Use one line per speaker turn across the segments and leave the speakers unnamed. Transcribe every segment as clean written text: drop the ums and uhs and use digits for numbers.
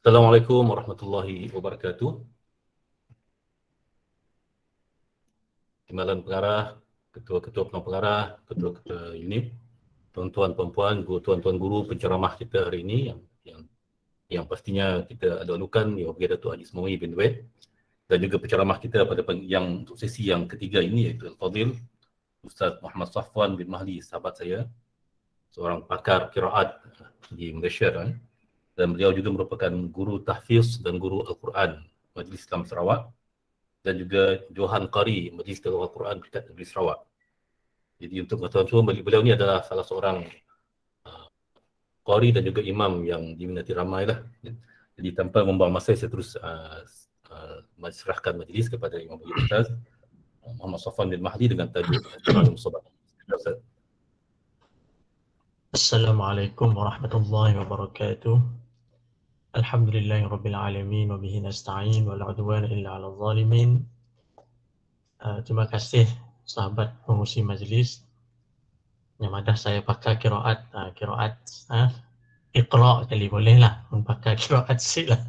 Assalamualaikum warahmatullahi wabarakatuh. Timbalan pengarah, ketua-ketua pengarah, ketua-ketua unit, tuan-tuan puan-puan, tuan-tuan guru penceramah kita hari ini yang pastinya kita alu-alukan Yang Mulia Datuk Haji Ismail bin Wed, dan juga penceramah kita pada yang untuk sesi yang ketiga ini iaitu Al-Fadhil Ustaz Muhammad Safwan bin Mahdi, sahabat saya, seorang pakar qiraat di Malaysia dan beliau juga merupakan guru tahfiz dan guru Al-Quran Majlis Islam Sarawak, dan juga Johan Qari Majlis Al-Quran Peringkat Negeri Sarawak. Jadi untuk pengetahuan semua, beliau ni adalah salah seorang qari dan juga imam yang diminati ramai lah. Jadi tanpa membuang masa, saya terus serahkan majlis kepada Imam Ustaz Muhammad Safwan bin Mahdi dengan tajuk Taranum Sobat.
Assalamualaikum warahmatullahi wabarakatuh. Alhamdulillahi rabbil alamin wa bihi nasta'in wa la udwana illa 'alal zalimin. Terima kasih sahabat pengurusi majlis yang madah saya pakai qiraat Iqra kali boleh lah, pakai qiraat sikit lah.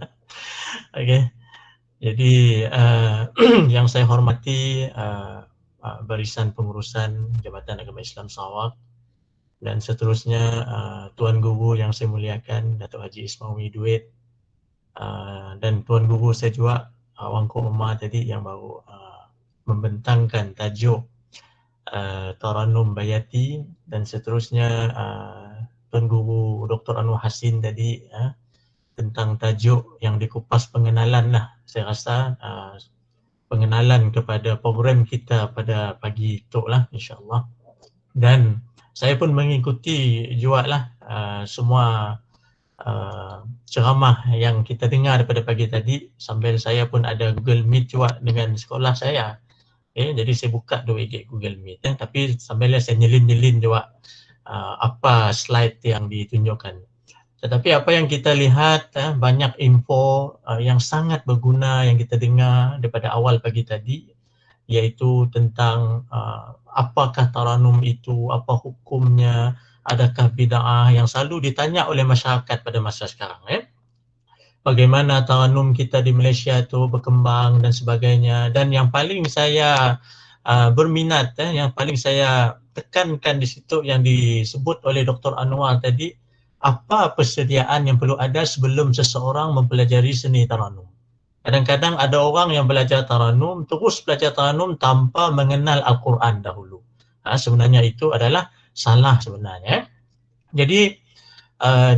Okey. Jadi yang saya hormati barisan pengurusan Jabatan Agama Islam Sarawak, dan seterusnya Tuan Guru yang saya muliakan Datuk Haji Ismail bin Wed, dan Tuan Guru saya juga Wangku Umar tadi yang baru membentangkan tajuk Taranum Bayati, dan seterusnya Tuan Guru Dr. Anwar Hassin tadi tentang tajuk yang dikupas pengenalan lah. Saya rasa pengenalan kepada program kita pada pagi itu lah, insyaAllah. Dan saya pun mengikuti juga lah semua ceramah yang kita dengar daripada pagi tadi, sambil saya pun ada Google Meet juga dengan sekolah saya. Jadi saya buka 2 gig Google Meet, tapi sambil saya nyelin-nyelin juga apa slide yang ditunjukkan. Tetapi apa yang kita lihat, banyak info yang sangat berguna yang kita dengar daripada awal pagi tadi, iaitu tentang apakah taranum itu, apa hukumnya, adakah bid'ah, yang selalu ditanya oleh masyarakat pada masa sekarang. Bagaimana taranum kita di Malaysia itu berkembang dan sebagainya. Dan yang paling saya berminat, yang paling saya tekankan di situ yang disebut oleh Dr. Anwar tadi, apa persediaan yang perlu ada sebelum seseorang mempelajari seni taranum. Kadang-kadang ada orang yang belajar taranum, terus belajar taranum tanpa mengenal Al-Quran dahulu. Sebenarnya itu adalah salah sebenarnya. Jadi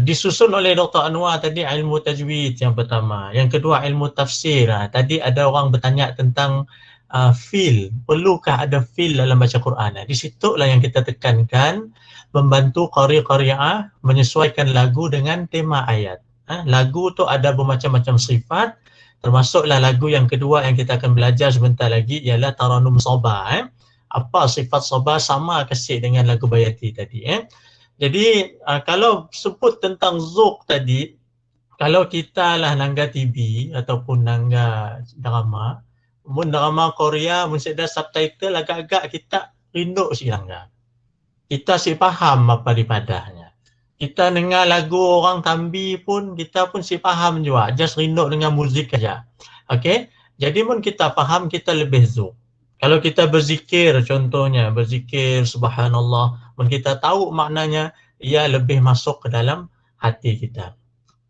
disusun oleh Dr. Anwar tadi ilmu tajwid yang pertama. Yang kedua ilmu tafsir. Tadi ada orang bertanya tentang feel. Perlukah ada feel dalam baca Quran? Di situlah yang kita tekankan, membantu qari-qari'ah menyesuaikan lagu dengan tema ayat. Lagu tu ada bermacam-macam sifat, termasuklah lagu yang kedua yang kita akan belajar sebentar lagi ialah Taranum Sabah. Apa sifat Sabah sama kasih dengan lagu Bayati tadi. Jadi kalau sebut tentang Zuk tadi, kalau kita lah nangga TV ataupun nangga drama, mun drama Korea mun ada subtitle agak-agak kita rindu si nangga. Kita si faham apa dipadahnya. Kita dengar lagu orang Tambi pun kita pun si faham juga, just rindu dengan muzik aja. Okey? Jadi mun kita faham, kita lebih zuk. Kalau kita berzikir, contohnya berzikir subhanallah, mun kita tahu maknanya, ia lebih masuk ke dalam hati kita.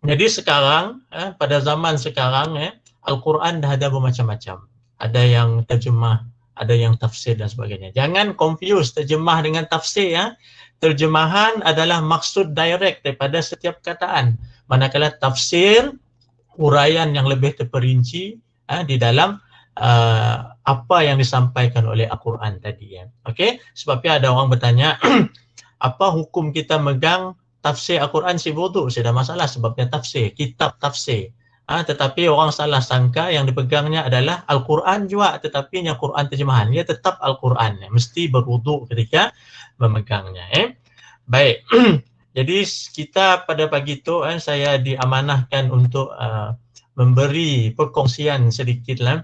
Jadi sekarang pada zaman sekarang Al-Quran dah ada bermacam-macam. Ada yang terjemah, ada yang tafsir dan sebagainya. Jangan confuse terjemah dengan tafsir. Terjemahan adalah maksud direct daripada setiap perkataan. Manakala tafsir, uraian yang lebih terperinci di dalam apa yang disampaikan oleh Al-Quran tadi. Okey? Sebabnya ada orang bertanya, apa hukum kita megang tafsir Al-Quran si wuduk? Sudah masalah sebabnya tafsir, kitab tafsir. Tetapi orang salah sangka yang dipegangnya adalah Al-Quran juga, tetapi yang Quran terjemahan, ia tetap Al-Quran. Mesti berwuduk ketika memegangnya. Baik, jadi kita pada pagi itu saya diamanahkan untuk memberi perkongsian sedikitlah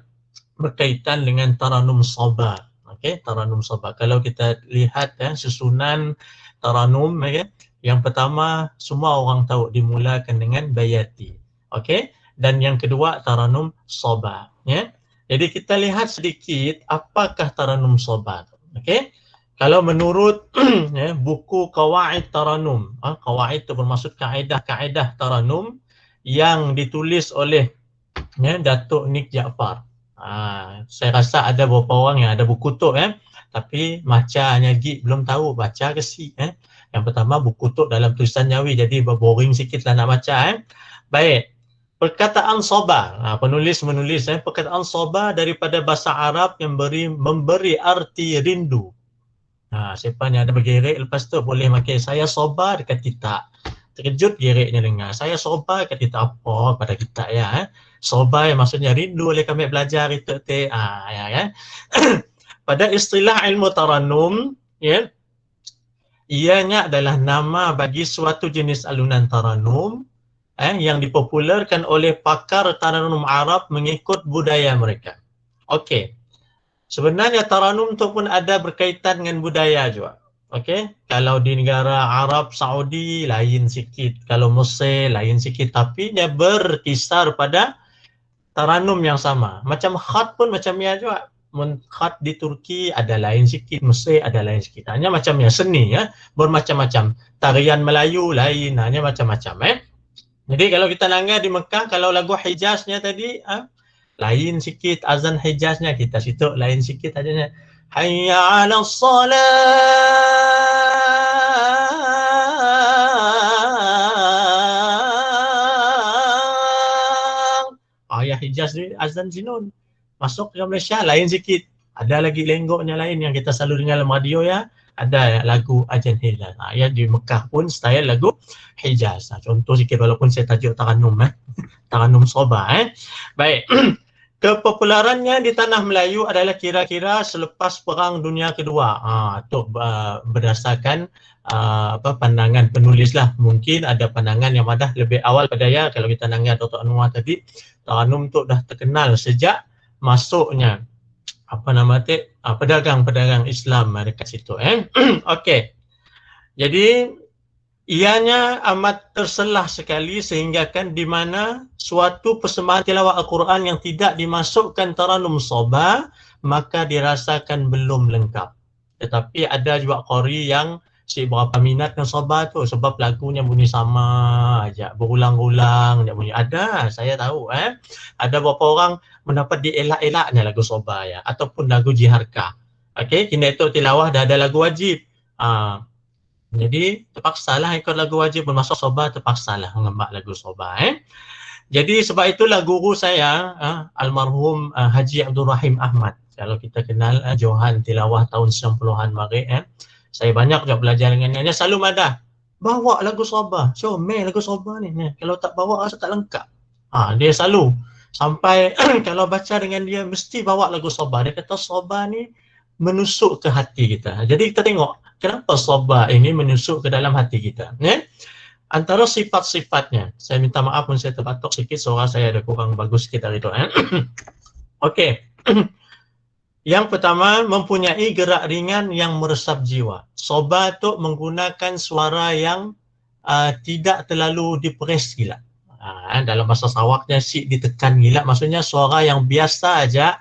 berkaitan dengan Taranum Sabah. Okey, Taranum Sabah. Kalau kita lihat susunan Taranum, yang pertama semua orang tahu dimulakan dengan Bayati. Okey, dan yang kedua taranum soba, ya. Jadi kita lihat sedikit apakah taranum soba. Okey. Kalau menurut ya, buku Qawaid Taranum, qawaid itu bermaksud kaedah-kaedah taranum yang ditulis oleh ya, Datuk Nik Jaafar. Saya rasa ada beberapa orang yang ada buku tu tapi macanya belum tahu baca ke si. Yang pertama buku tu dalam tulisan Jawi, jadi boring sikit lah nak baca. Baik. Perkataan soba, penulis menulis perkataan soba daripada bahasa Arab yang memberi arti rindu. Siapa ni ada bergerik lepas tu boleh makin saya soba dekat kita. Terkejut gereknya dengar. Saya soba dekat kita apa pada kita ya. Soba yang maksudnya rindu oleh kami belajar itu ya. Pada istilah ilmu taranum ya, ianya adalah nama bagi suatu jenis alunan taranum yang dipopularkan oleh pakar taranum Arab mengikut budaya mereka. Okey. Sebenarnya taranum tu pun ada berkaitan dengan budaya juga. Okey, kalau di negara Arab Saudi lain sikit, kalau Mesir lain sikit, tapi dia berkisar pada taranum yang sama. Macam khat pun macam ya juga. Khat di Turki ada lain sikit, Mesir ada lain sikit. Hanya macamnya seni ya, bermacam-macam. Tarian Melayu lain, hanya macam-macam Jadi kalau kita langgar di Mekah, kalau lagu Hijaznya tadi lain sikit, azan Hijaznya kita situ lain sikit adanya. Hayya 'alas salat. Ya Hijaz ni azan Zinun. Masuk ke Malaysia lain sikit. Ada lagi lenggoknya lain yang kita selalu dengar dalam radio ya. Ada lagu Ajan Hilal. Ya di Mekah pun style lagu Hijaz. Contoh sikit walaupun saya tajuk taranum taranum soba Baik. Kepopularannya di tanah Melayu adalah kira-kira selepas Perang Dunia Kedua. Itu berdasarkan pandangan penulis lah. Mungkin ada pandangan yang madah lebih awal pada ya. Kalau kita nanggap Dr. Anwar tadi, taranum tu dah terkenal sejak masuknya pedagang-pedagang Islam dekat situ. Okey. Jadi ianya amat terselah sekali sehingga kan di mana suatu persembahan tilawah Al-Quran yang tidak dimasukkan taranum soba maka dirasakan belum lengkap. Tetapi ada juga qari yang si berapa minat dengan soba tu sebab lagunya bunyi sama aja, berulang-ulang dia bunyi. Ada, saya tahu ada beberapa orang mendapat dielak-elaknya lagu soba ya ataupun lagu jiharkah. Okey, kini itu tilawah dah ada lagu wajib. Jadi terpaksalah ikut lagu wajib bermasuk soba, terpaksalah mengembak lagu soba Jadi sebab itulah guru saya almarhum Haji Abdul Rahim Ahmad. Kalau kita kenal Johan tilawah tahun 90-an mari saya banyak juga belajar dengan dia selalu madah. Bawa lagu soba. Comel lagu soba ni. Kalau tak bawa rasa tak lengkap. Dia selalu sampai kalau baca dengan dia mesti bawa lagu soba. Dia kata soba ni menusuk ke hati kita. Jadi kita tengok kenapa soba ini menusuk ke dalam hati kita. Antara sifat-sifatnya, saya minta maaf pun saya terbatuk sikit, suara saya ada kurang bagus sikit dari itu. Okey. Yang pertama, mempunyai gerak ringan yang meresap jiwa. Soba tu menggunakan suara yang tidak terlalu diperes gila. Dalam bahasa Sarawaknya si ditekan gila, maksudnya suara yang biasa aja.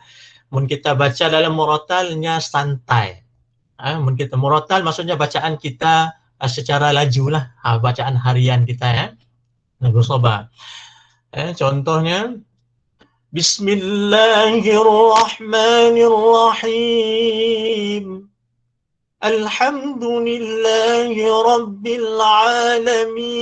Mun kita baca dalam murattalnya santai. Mun kita murattal maksudnya bacaan kita secara laju lah, bacaan harian kita lagu soba. Contohnya Bismillahirrahmanirrahim. Alhamdulillahi Rabbil Alamin.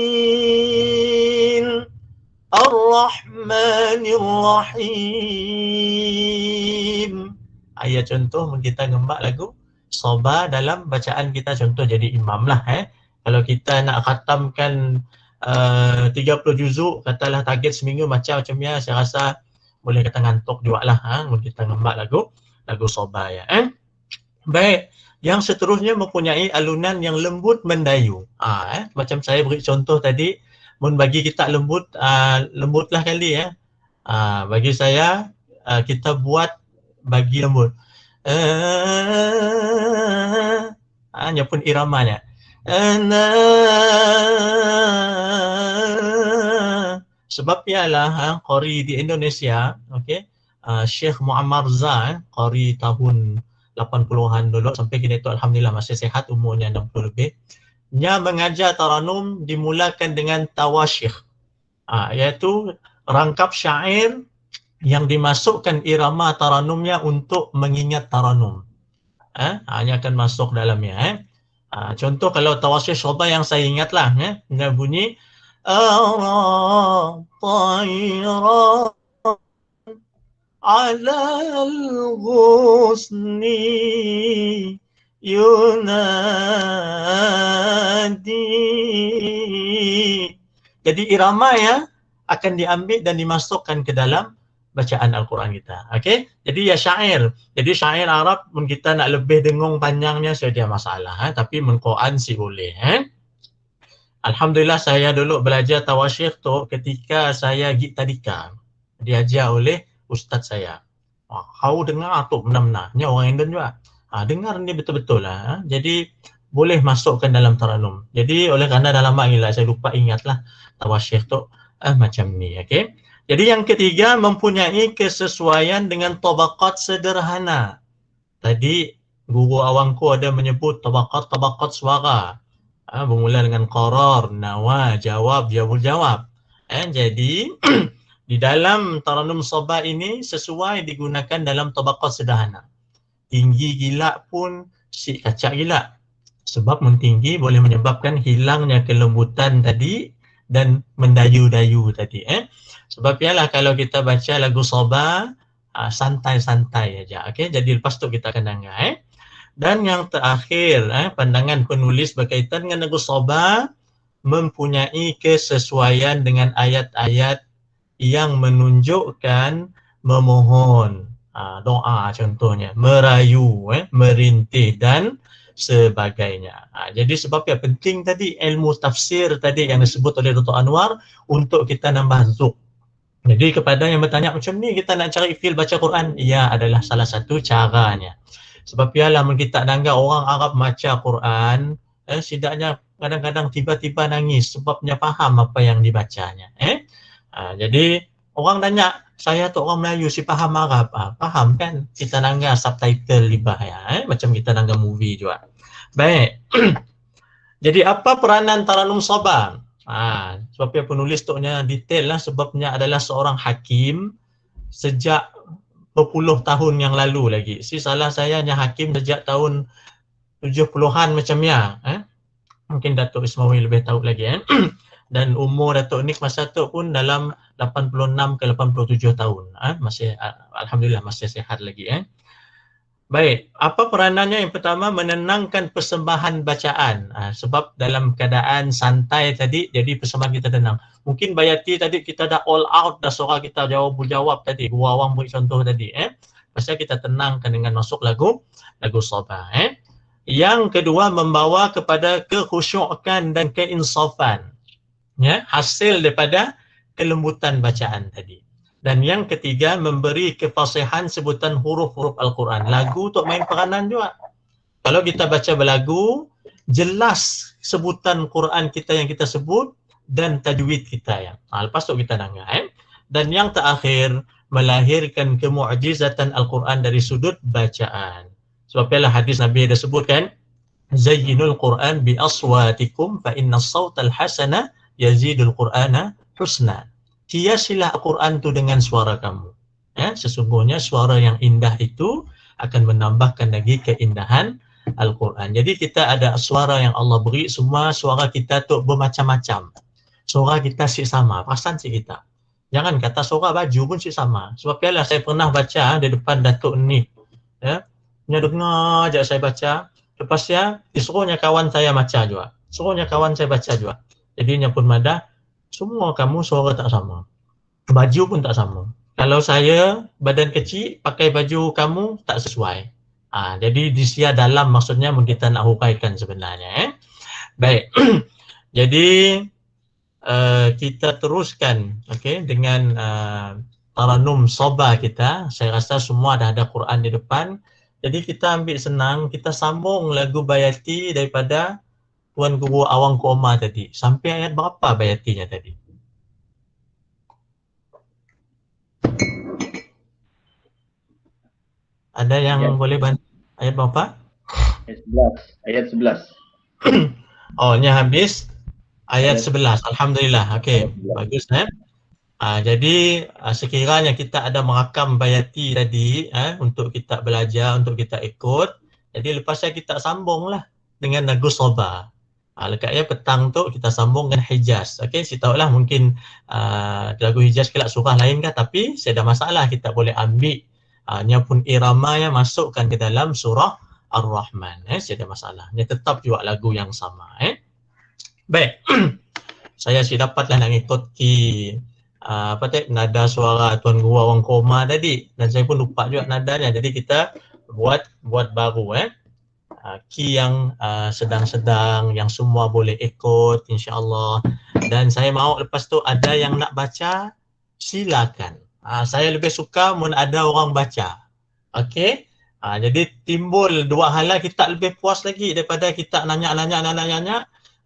Ar-Rahmanir-Rahim. Ayat contoh kita ngembak lagu soba dalam bacaan kita, contoh jadi imam lah Kalau kita nak khatamkan 30 juzuk, katalah target seminggu macam ya, saya rasa boleh kata ngantuk juga lah kita ngembak lagu soba ya Baik, yang seterusnya mempunyai alunan yang lembut mendayu. Macam saya beri contoh tadi, mun bagi kita lembutlah kali bagi saya kita buat bagi lembut. Hanya pun iramanya. Sebab ialah qari di Indonesia, okey, Syekh Muammar Za, qari tahun 80-an dulu sampai kini itu alhamdulillah masih sihat, umurnya 60 lebih. Dia mengajar taranum dimulakan dengan tawasyikh, iaitu rangkap syair yang dimasukkan irama taranumnya untuk mengingat taranum. Hanya akan masuk dalamnya. Contoh kalau tawasyikh syurba yang saya ingatlah, dia bunyi ara tayra ala al-ghusni yunadi. Jadi irama ya akan diambil dan dimasukkan ke dalam bacaan Al-Quran kita. Okey? Jadi ya syair. Jadi syair Arab pun kita nak lebih dengung panjangnya saja masalah, tapi Quran si boleh. Alhamdulillah saya dulu belajar tawasyikh tu ketika saya pergi tadika. Diajar oleh ustaz saya. Kau dengar tu benar-benar. Ni orang Indon juga. Dengar ni betul-betul lah. Jadi boleh masukkan dalam taranum. Jadi oleh kerana dalam inilah saya lupa ingatlah tawasyikh tu macam ni. Okey. Jadi yang ketiga mempunyai kesesuaian dengan tabaqat sederhana. Tadi guru awangku ada menyebut tabaqat suara. Bermula dengan qarar, nawa, jawab, jawab. Jadi di dalam taranum sabah ini sesuai digunakan dalam tabaqat sederhana. Tinggi gila pun si kacak gila. Sebab mentinggi boleh menyebabkan hilangnya kelembutan tadi dan mendayu-dayu tadi. Sebab ialah kalau kita baca lagu sabah, santai-santai aja. Okey, jadi lepas tu kita akan dengar. Dan yang terakhir, pandangan penulis berkaitan dengan lagu sabah mempunyai kesesuaian dengan ayat-ayat yang menunjukkan memohon, doa contohnya, merayu, merintih dan sebagainya. Jadi sebab yang penting tadi ilmu tafsir tadi yang disebut oleh Dr. Anwar untuk kita nambah zuk. Jadi kepada yang bertanya macam ni kita nak cari feel baca Quran, ia adalah salah satu caranya. Sebab ialah kita dengar orang Arab baca Quran, setidaknya kadang-kadang tiba-tiba nangis sebabnya faham apa yang dibacanya. Jadi orang tanya, saya tu orang Melayu si faham Arab. Faham kan? Kita dengar subtitle libah ya, macam kita dengar movie juga. Baik. Jadi apa peranan taranum sabah? Sebabnya penulis tu-nya detail lah, sebabnya adalah seorang hakim sejak berpuluh tahun yang lalu lagi. Salah saya hanya hakim sejak tahun 70-an macamnya. Mungkin Datuk Ismail lebih tahu lagi. Dan umur Datuk Nik masa tu pun dalam 86 ke 87 tahun. Masih alhamdulillah masih sihat lagi. Baik, apa peranannya? Yang pertama menenangkan persembahan bacaan. Sebab dalam keadaan santai tadi, jadi persembahan kita tenang. Mungkin Bayati tadi kita dah all out, dah suara kita jawab tadi. Gua awang beri contoh tadi. Pasal kita tenangkan dengan masuk lagu sabah. Yang kedua membawa kepada kekhusyukan dan keinsafan. Hasil daripada kelembutan bacaan tadi. Dan yang ketiga memberi kefasihan sebutan huruf-huruf Al-Quran. Lagu untuk main peranan juga. Kalau kita baca berlagu, jelas sebutan Quran kita yang kita sebut dan tajwid kita yang. Lepas tu kita dengar. Dan yang terakhir melahirkan kemu'jizatan Al-Quran dari sudut bacaan. Sebab ialah hadis Nabi ada sebutkan, Zayyinul Quran bi aswatikum fa inna as-sawtal hasana yazidul Qur'ana husna. Hiasilah Al-Quran tu dengan suara kamu. Sesungguhnya suara yang indah itu akan menambahkan lagi keindahan Al-Quran. Jadi kita ada suara yang Allah beri, semua suara kita tu bermacam-macam. Suara kita si sama, perasan si kita. Jangan kata suara baju pun si sama. Sebab ialah saya pernah baca di depan Datuk ni. Dia dengar je saya baca. Lepasnya disuruhnya kawan saya baca juga. Suruhnya kawan saya baca juga. Jadinya pun madah. Semua kamu suara tak sama. Baju pun tak sama. Kalau saya badan kecil, pakai baju kamu tak sesuai. Jadi di sia dalam maksudnya kita nak huraikan sebenarnya. Baik. Jadi kita teruskan dengan taranum sabah kita. Saya rasa semua dah ada Quran di depan. Jadi kita ambil senang, kita sambung lagu Bayati daripada Tuan Guru Awang Koma tadi. Sampai ayat berapa Bayatinya tadi? Ada yang boleh bantu? Ayat berapa?
Ayat 11.
Oh, ini habis ayat
Ayat
11. Alhamdulillah. Okey,
ayat 11.
bagus jadi sekiranya kita ada merakam bayati tadi untuk kita belajar, untuk kita ikut. Jadi lepas saya kita sambunglah dengan lagu Soba. Lekatnya petang tu kita sambung dengan Hijaz. Okey, saya tahulah mungkin lagu Hijaz kelak surah lain kan, tapi saya ada masalah kita boleh ambil nya pun iramanya masukkan ke dalam surah Ar-Rahman. Saya ada masalah. Dia tetap juga lagu yang sama. Baik. Saya sih dapatlah nak ikuti nada suara Tuan Guru orang koma tadi, dan saya pun lupa juga nadanya. Jadi kita buat baru key yang sedang-sedang, yang semua boleh ikut insya-Allah. Dan saya mahu lepas tu ada yang nak baca, silakan. Saya lebih suka mun ada orang baca. Okey. Jadi timbul dua hal kita lebih puas lagi daripada kita nanya.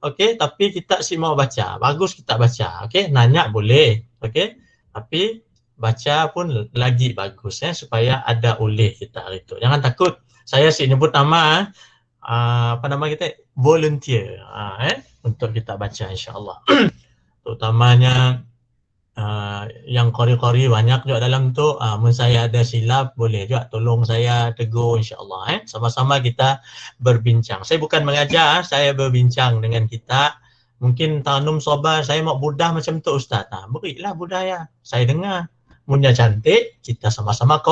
Okey, tapi kita si mau baca. Bagus kita baca. Okey, nanya boleh. Okey. Tapi baca pun lagi bagus supaya ada oleh kita hari tu. Jangan takut. Saya si nyebut nama apa nama kita? Volunteer untuk kita baca insya-Allah. Terutamanya yang qari-qari banyak juga dalam tu. Mun saya ada silap boleh juga tolong saya tegur insya-Allah. Sama-sama kita berbincang. Saya bukan mengajar, saya berbincang dengan kita. Mungkin tanum sobar saya mau budah macam tu ustaz. Berilah budaya. Saya dengar. Munnya cantik, kita sama-sama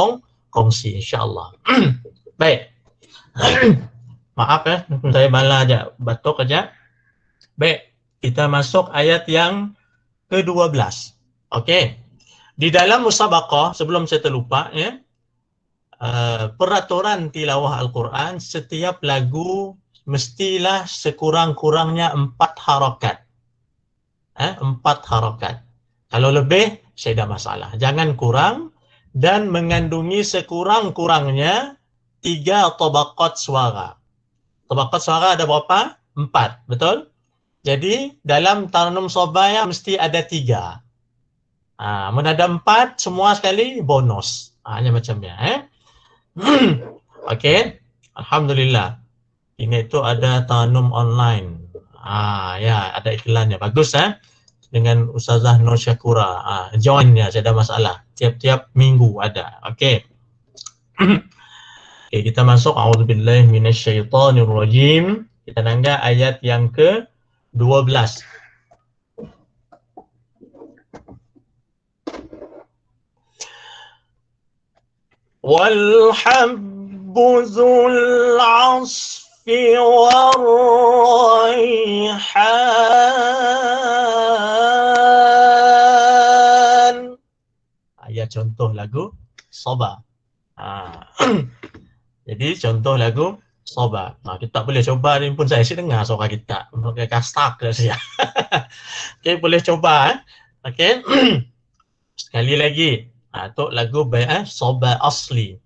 kongsi insya-Allah. Baik. Maaf saya bala aja, batuk aja. Baik, kita masuk ayat yang ke-12. Okey. Di dalam musabaqah, sebelum saya terlupa peraturan tilawah Al-Quran, setiap lagu mestilah sekurang-kurangnya 4 harakat. 4 harakat. Kalau lebih, saya dah masalah. Jangan kurang dan mengandungi sekurang-kurangnya 3 tabaqat suara. Tabaqat suara ada berapa? 4, betul? Jadi dalam Tarnum Sobaya mesti ada 3. Mun ada 4 semua sekali bonus. Hanya macamnya Okey. Alhamdulillah. Ini itu ada Tarnum online. Ya, ada iklannya. Bagus dengan Ustazah Nur Syakura. Join-nya saya ada masalah. Tiap-tiap minggu ada. Okey. Okay, kita masuk a'udzubillahi minasyaitonirrajim. Kita nangga ayat yang ke-12. Wal habbu dzul 'asfi war-raihan. Ayat contoh lagu Soba. Jadi contoh lagu Soba. Kita boleh coba ni pun saya dengar suara kita. Pakai kastak dah saya. Okey, boleh coba Okey. Sekali lagi. Tu lagu Soba asli.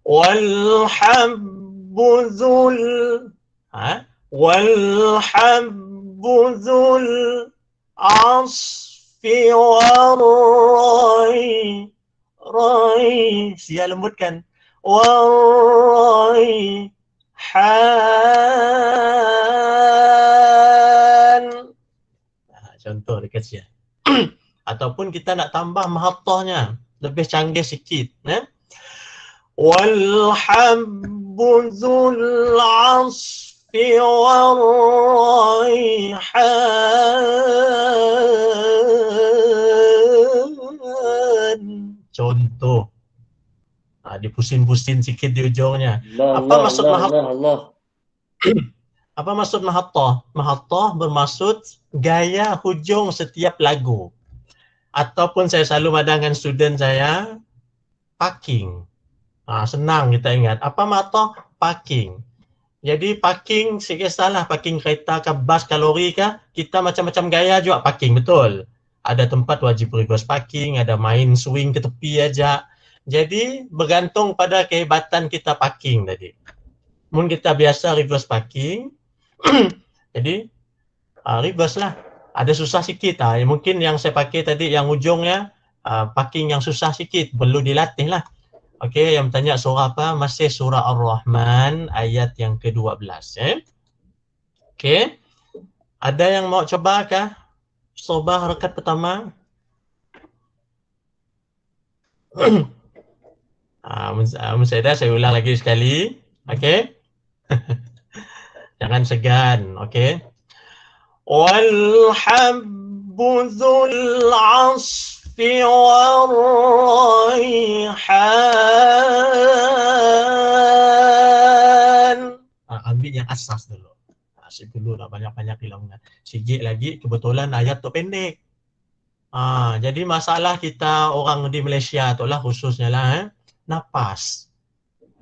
Wal habbu dzul wal habbu dzul asfi war-rai. Sia lembutkan. War-raihan. Contoh dekat sini. Ataupun kita nak tambah mahattahnya, lebih canggih sikit. Wal habbu dzul 'asfi war-raihan. Contoh. Dipusin-pusin sikit di ujungnya. Apa maksud mahattah? Apa maksud mahattah? Mahattah bermaksud gaya hujung setiap lagu. Ataupun saya selalu madangkan student saya, parking. Senang kita ingat. Apa mahattah? Parking. Jadi parking, sikit salah. Parking kereta ke bas ke lori ke, kita macam-macam gaya juga parking, betul. Ada tempat wajib reverse parking, ada main swing ke tepi aja. Jadi bergantung pada kehebatan kita parking tadi. Mungkin kita biasa reverse parking, jadi reverse lah. Ada susah sikit. Mungkin yang saya pakai tadi yang ujungnya parking yang susah sikit, perlu dilatih lah. Okey, yang tanya surah apa? Masih surah Ar-Rahman ayat yang ke-12 Okey. Ada yang mau coba kah? Cuba harakat pertama. Musaidah, saya ulang lagi sekali. Okey. Jangan segan, okey. Wal habbu dzul 'asfi war raihan. Ambil yang asas dulu. Asyik dulu nak banyak-banyak hilangkan. Sikit lagi kebetulan ayat tu pendek. Jadi masalah kita orang di Malaysia tu lah khususnya lah nafas.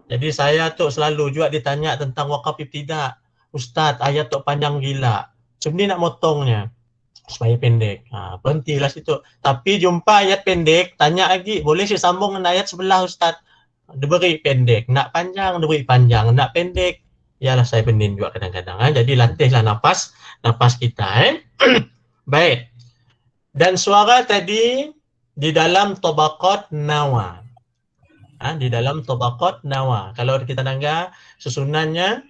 Jadi saya tu selalu juga ditanya tentang wakaf ibtidak. Ustaz, ayat tu panjang gila. Macam ni nak motongnya supaya pendek. Berhentilah situ. Tapi jumpa ayat pendek, tanya lagi, boleh saya sambung dengan ayat sebelah Ustaz? Dia beri pendek. Nak panjang, dia beri panjang. Nak pendek, yalah saya pening juga kadang-kadang. Jadi latihlah nafas kita. Baik. Dan suara tadi di dalam tabaqat nawa. Di dalam tabaqat nawa. Kalau kita dengar susunannya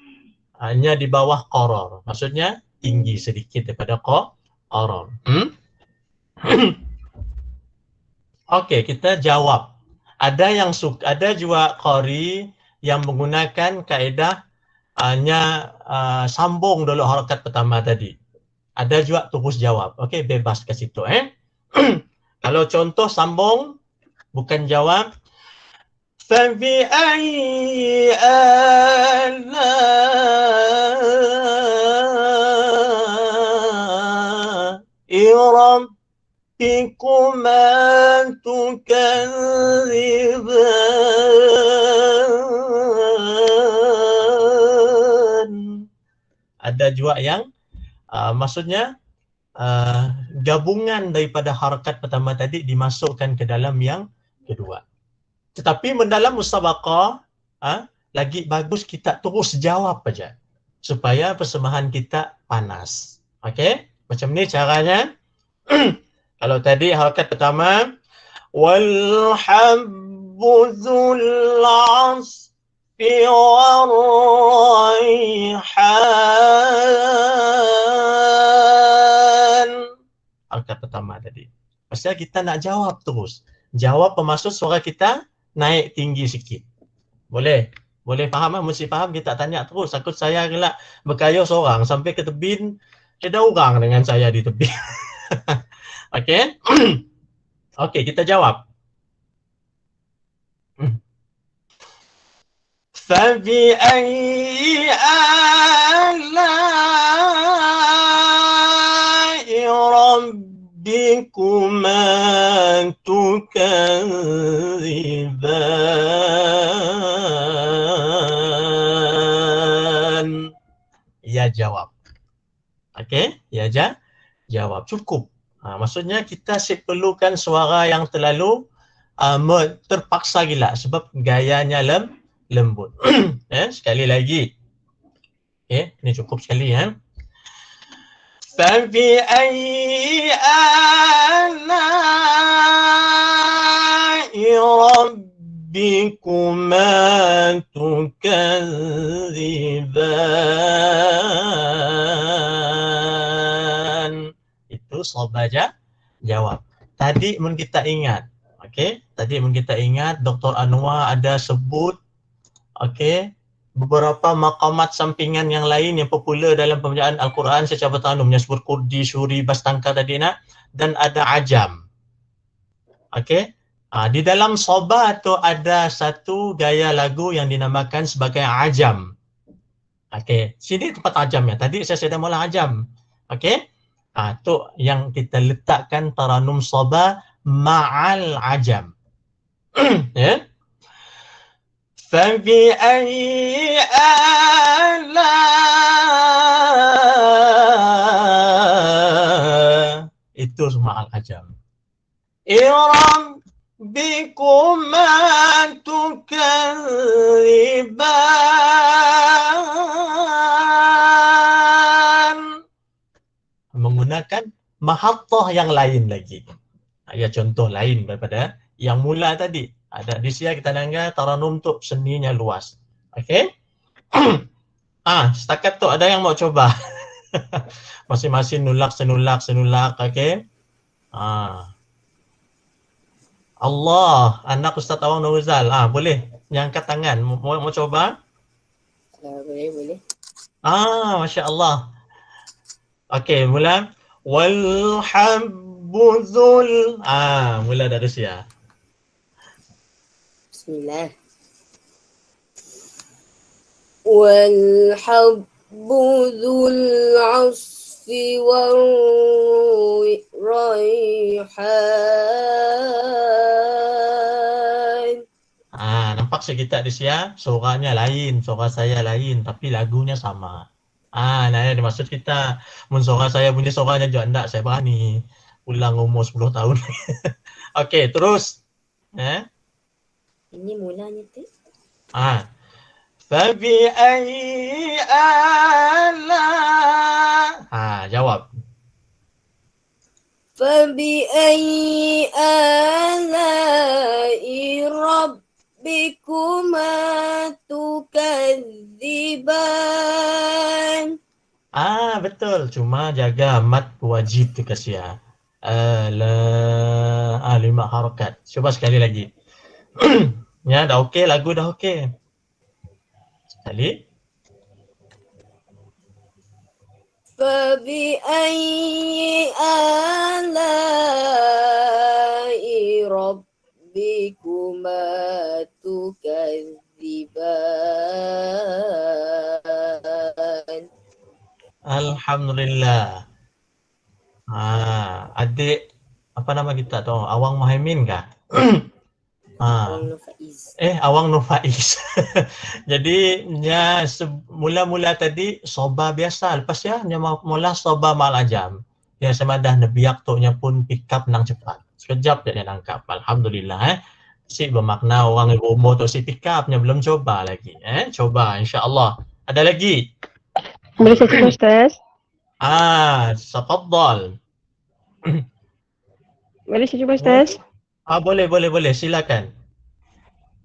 hanya di bawah qaror. Maksudnya tinggi sedikit daripada qaror. Okey, kita jawab. Ada juga qari yang menggunakan kaedah hanya sambung dulu harakat pertama tadi. Ada juga terus jawab. Okey, bebas ke situ Kalau contoh sambung bukan jawab. فَبِأَيِّ آلَاءِ رَبِّكُمَا تُكَذِّبَانِ. Ada juga yang maksudnya gabungan daripada harakat pertama tadi dimasukkan ke dalam yang kedua. Tetapi dalam musabaqah lagi bagus kita terus jawab saja supaya persembahan kita panas. Okey? Macam ni caranya. Kalau tadi harakat pertama wal habbu dzul 'asfi war raihan. Harakat pertama tadi. Pasal kita nak jawab terus. Jawab bermaksud suara kita naik tinggi sikit. Boleh? Boleh faham? Mesti faham, kita tanya terus. Takut saya gelak berkayuh seorang sampai ke tebing, ada orang dengan saya di tebing. Okey? Okey, kita jawab. فَبِأَيِّ آلَاءِ رَبِّكُمَا تُكَذِّبَانِ. Ya jawab. Okey? Ya jawab. Cukup. Maksudnya kita perlukan suara yang terlalu terpaksa gila sebab gayanya lembut. Sekali lagi. Okey, ini cukup sekali فَبِأَيِّ آلَاءِ رَبِّكُمَا تُكَذِّبَانِ. Itu sahaja jawab. Tadi mun kita ingat. Okey, tadi mun kita ingat Dr. Anwar ada sebut beberapa maqamat sampingan yang lain yang popular dalam pembacaan Al-Quran secara bertanum, sebut Kurdi, Syuri, Bastangka tadi dan ada Ajam. Okey. Di dalam Sabah tu ada satu gaya lagu yang dinamakan sebagai Ajam. Okey, sini tempat Ajamnya. Tadi saya sudah mula Ajam. Okey. Tu yang kita letakkan taranum Sabah ma'al Ajam. Ya. فَبِأَيِّ آلَاءِ. Itu semua al-ajam. رَبِّكُمَا تُكَذِّبَانِ. Menggunakan mahattah yang lain lagi. Ya, contoh lain daripada yang mula tadi. Ada di sini kita dengar Taranum tu seninya luas. Okey? Setakat tu ada yang mau coba? Masing-masing senulak, okey? Allah, anak Ustaz Awang Nuruzal. Boleh yang angkat tangan. Mau coba?
Boleh.
Masya Allah. Okey, mula. Wal habbuzul. Mula dari Sia.
Bismillah. Wal habbuzul asfi wal raihan.
Nampak kita di Sia, suaranya lain, suara saya lain, tapi lagunya sama. Nah, yang dimaksud kita, suara saya punya suaranya juga enggak, saya berani ulang umur 10 tahun. Okey, terus.
Ini mulanya tu.
Fabi ayyi ala. Jawab.
Fabi ayyi ala'i rabbikuma tukadziban.
Betul. Cuma jaga mat wajib tu kasih ya. 5 harakat. Coba sekali lagi. Ya, dah okey, lagu dah okey. Sekali.
Fabi ayyi ala'i rabbikuma tukadziban.
Alhamdulillah. Adik, apa nama kita tu? Awang Muhaimin kah? Awang Nur Faiz. Jadi, mula-mula tadi soba biasa. Lepas ya, mula soba malajam. Yang semadah nebiak tu pun pick up nang cepat. Sekejap dia nangkap. Alhamdulillah. Si bermakna orang ibu umur tu si pick upnya belum coba lagi. Coba insya-Allah. Ada lagi?
Boleh saya cuba Ustaz?
Tafadhal.
Boleh saya cuba Ustaz?
Boleh. Silakan.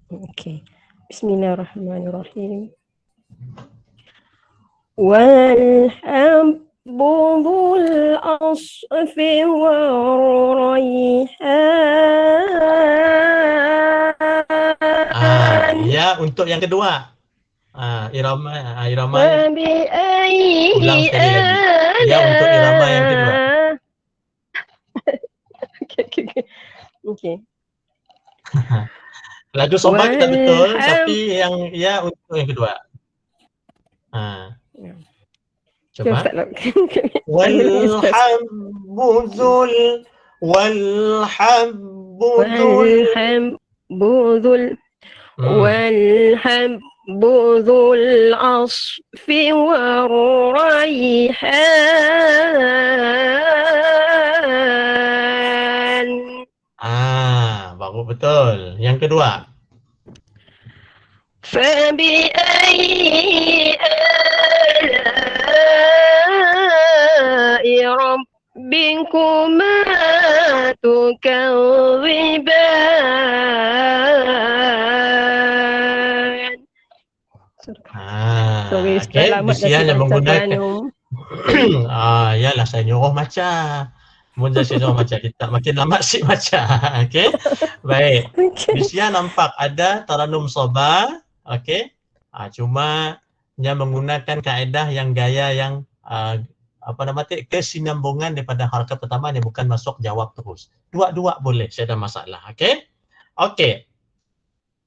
Okey. Bismillahirrahmanirrahim. Wal habbul asfi warayhan.
Ya, untuk yang kedua. Irama. Ulang sekali lagi. Ya, untuk irama yang kedua.
Okey.
Lagu sobat kita betul, tapi yang untuk yang kedua. Coba. Wal habbuzul
والحبذ العصف والريحان.
Baru betul. Yang kedua.
فبأي آلاء ربكما تكذبان.
Okey, di sini yang menggunakan yalah saya nyuruh macam. Mungkin saya nyuruh macam kita makin lama sih macam. Okey. Baik. Di sini nampak ada taranum soba. Okey. Cuma yang menggunakan kaedah yang gaya yang kesinambungan daripada harakat pertama ni, bukan masuk jawab terus. Dua-dua boleh, saya ada masalah. Okey. Okey.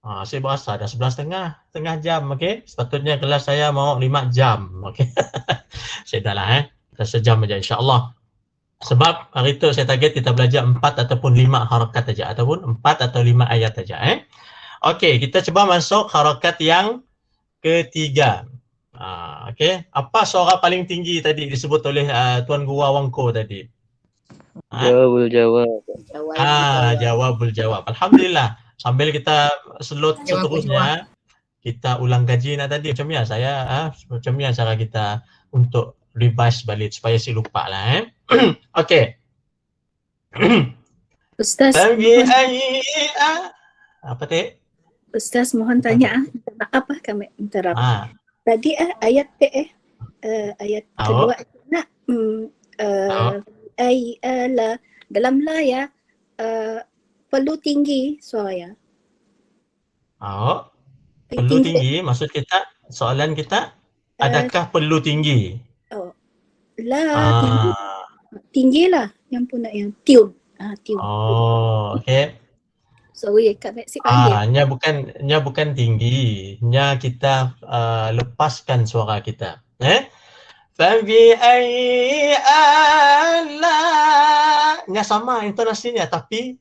Saya berasa dah 11.30 jam, okey. Sepatutnya kelas saya mau 5 jam, okey. Saya dah lah kita sejam aja insya-Allah. Sebab hari tu saya target kita belajar 4 ataupun 5 harakat saja, ataupun 4 atau 5 ayat saja. Okey, kita cuba masuk harakat yang ketiga. Okey, apa suara paling tinggi tadi disebut oleh Tuan Guru Awangko tadi?
Jawabul jawab.
Jawabul jawab. Alhamdulillah. Sambil kita slot seterusnya, kita ulang kaji tadi macam ni macam ni cara kita untuk revise balik supaya si lupa lah. Okey.
Ustaz.
Apa Tek?
Ustaz mohon tanya apa kami interrupt. Tadi ayat ayat kedua nak la dalam la ya perlu tinggi suara.
Perlu tinggi maksud kita, soalan kita adakah perlu tinggi?
Tinggi lah yang punya yang tune. Tune.
Okey.
Sorry, Kak Maxi panggil.
Nya bukan tinggi. Nya kita lepaskan suara kita. Fabi ayyi ala. Nya sama intonasinya tapi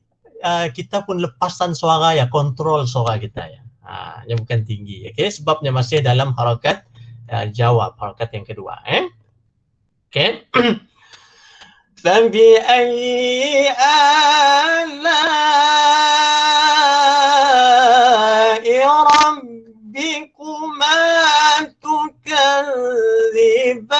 kita pun lepaskan suara ya, kontrol suara kita ya. Nya bukan tinggi. Okey, sebabnya masih dalam harakat jawab, harakat yang kedua. Okey. Fabi ayyi ala rabbikuma tukadziban.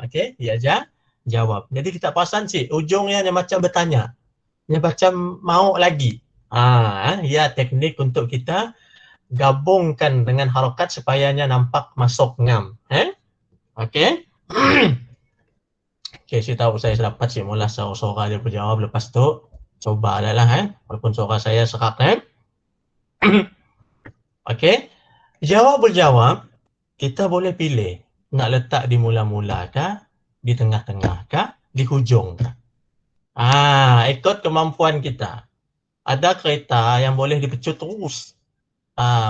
Okey, dia aja jawab. Jadi kita perasan sih ujungnya dia macam bertanya. Dia macam mau lagi. Ya teknik untuk kita gabungkan dengan harakat supayanya nampak masuk ngam. Okey. Okey, saya tahu saya dapat sih mula suara dia berjawab, lepas tu coba adalah walaupun suara saya serak Okey. Jawab-berjawab kita boleh pilih nak letak di mula-mula kah, di tengah-tengah kah, di hujung kah. Ikut kemampuan kita. Ada kereta yang boleh dipecut terus.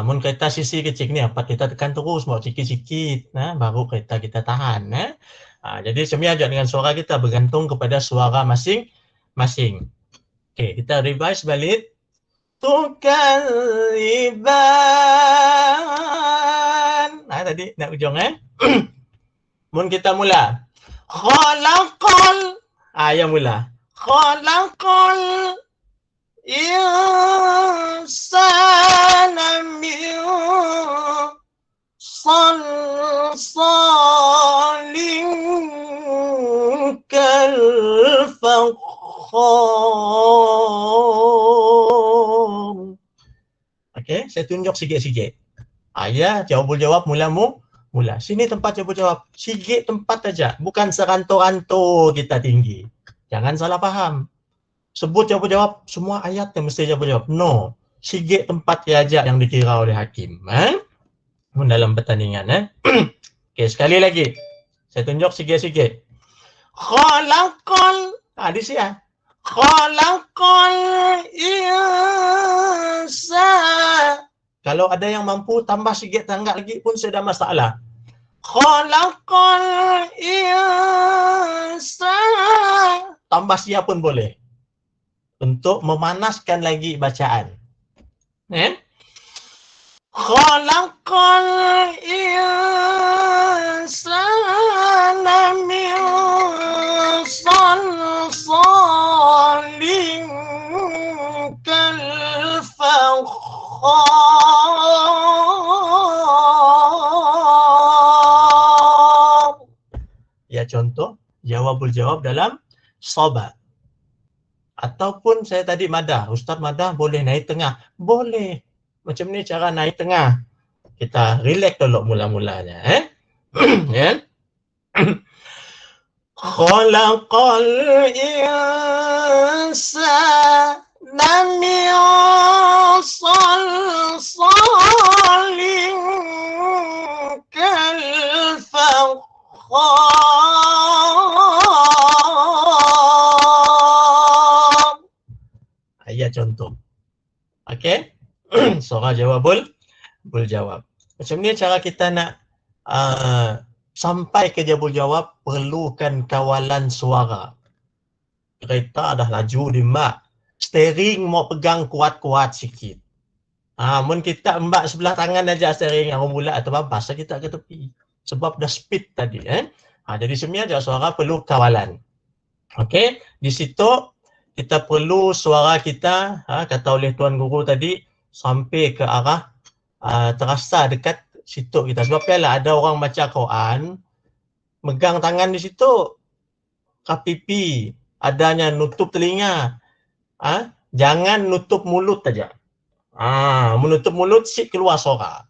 Mun kereta sisi kecil ni apa kita tekan terus, bawa sikit-sikit, baru kereta kita tahan. Jadi semua aja dengan suara kita bergantung kepada suara masing-masing. Okey, kita revise balik. Tukadziban. Tadi nak ujung Mun kita mula. Khalaqal. Yang mula. Khalaqal insana min salsalin kalfakhar. Okey, saya tunjuk sikit-sikit. Jawab mula. Sini tempat jawab. Sikit tempat aja, bukan seranto-ranto kita tinggi. Jangan salah faham. Sebut jawab semua ayat yang mesti jawab. No. Sikit tempat aja yang dikira oleh hakim. Dalam pertandingan. Okey, sekali lagi. Saya tunjuk sikit-sikit. Khalaqal. Di sini Khalaqal insan. Kalau ada yang mampu tambah sikit tanggap lagi pun sudah masalah. Khalaqal insan. Tambah siap pun boleh. Untuk memanaskan lagi bacaan. Khalaqal insana min salsalin kalfakhar. Ya contoh, jawab dalam sobat. Ataupun saya tadi madah, Ustaz madah boleh naik tengah? Boleh. Macam ni cara naik tengah. Kita relax dulu mula-mulanya. Khalaqal insana min salsalin kalfakhar. Contoh. Okey. Surah jawabul jawab. Macam ni cara kita nak sampai ke jawabul jawab, perlukan kawalan suara. Kereta dah laju di mak. Steering mau pegang kuat-kuat sikit. Mun kita mbak sebelah tangan aja steering yang mula atau babas kita ke tepi. Sebab dah speed tadi. Jadi semua aja suara perlu kawalan. Okey. Di situ kita perlu suara kita, kata oleh Tuan Guru tadi, sampai ke arah terasa dekat situ kita. Sebab lah ada orang baca Quran, megang tangan di situ, ke pipi, adanya nutup telinga. Jangan nutup mulut saja. Menutup mulut sip keluar suara.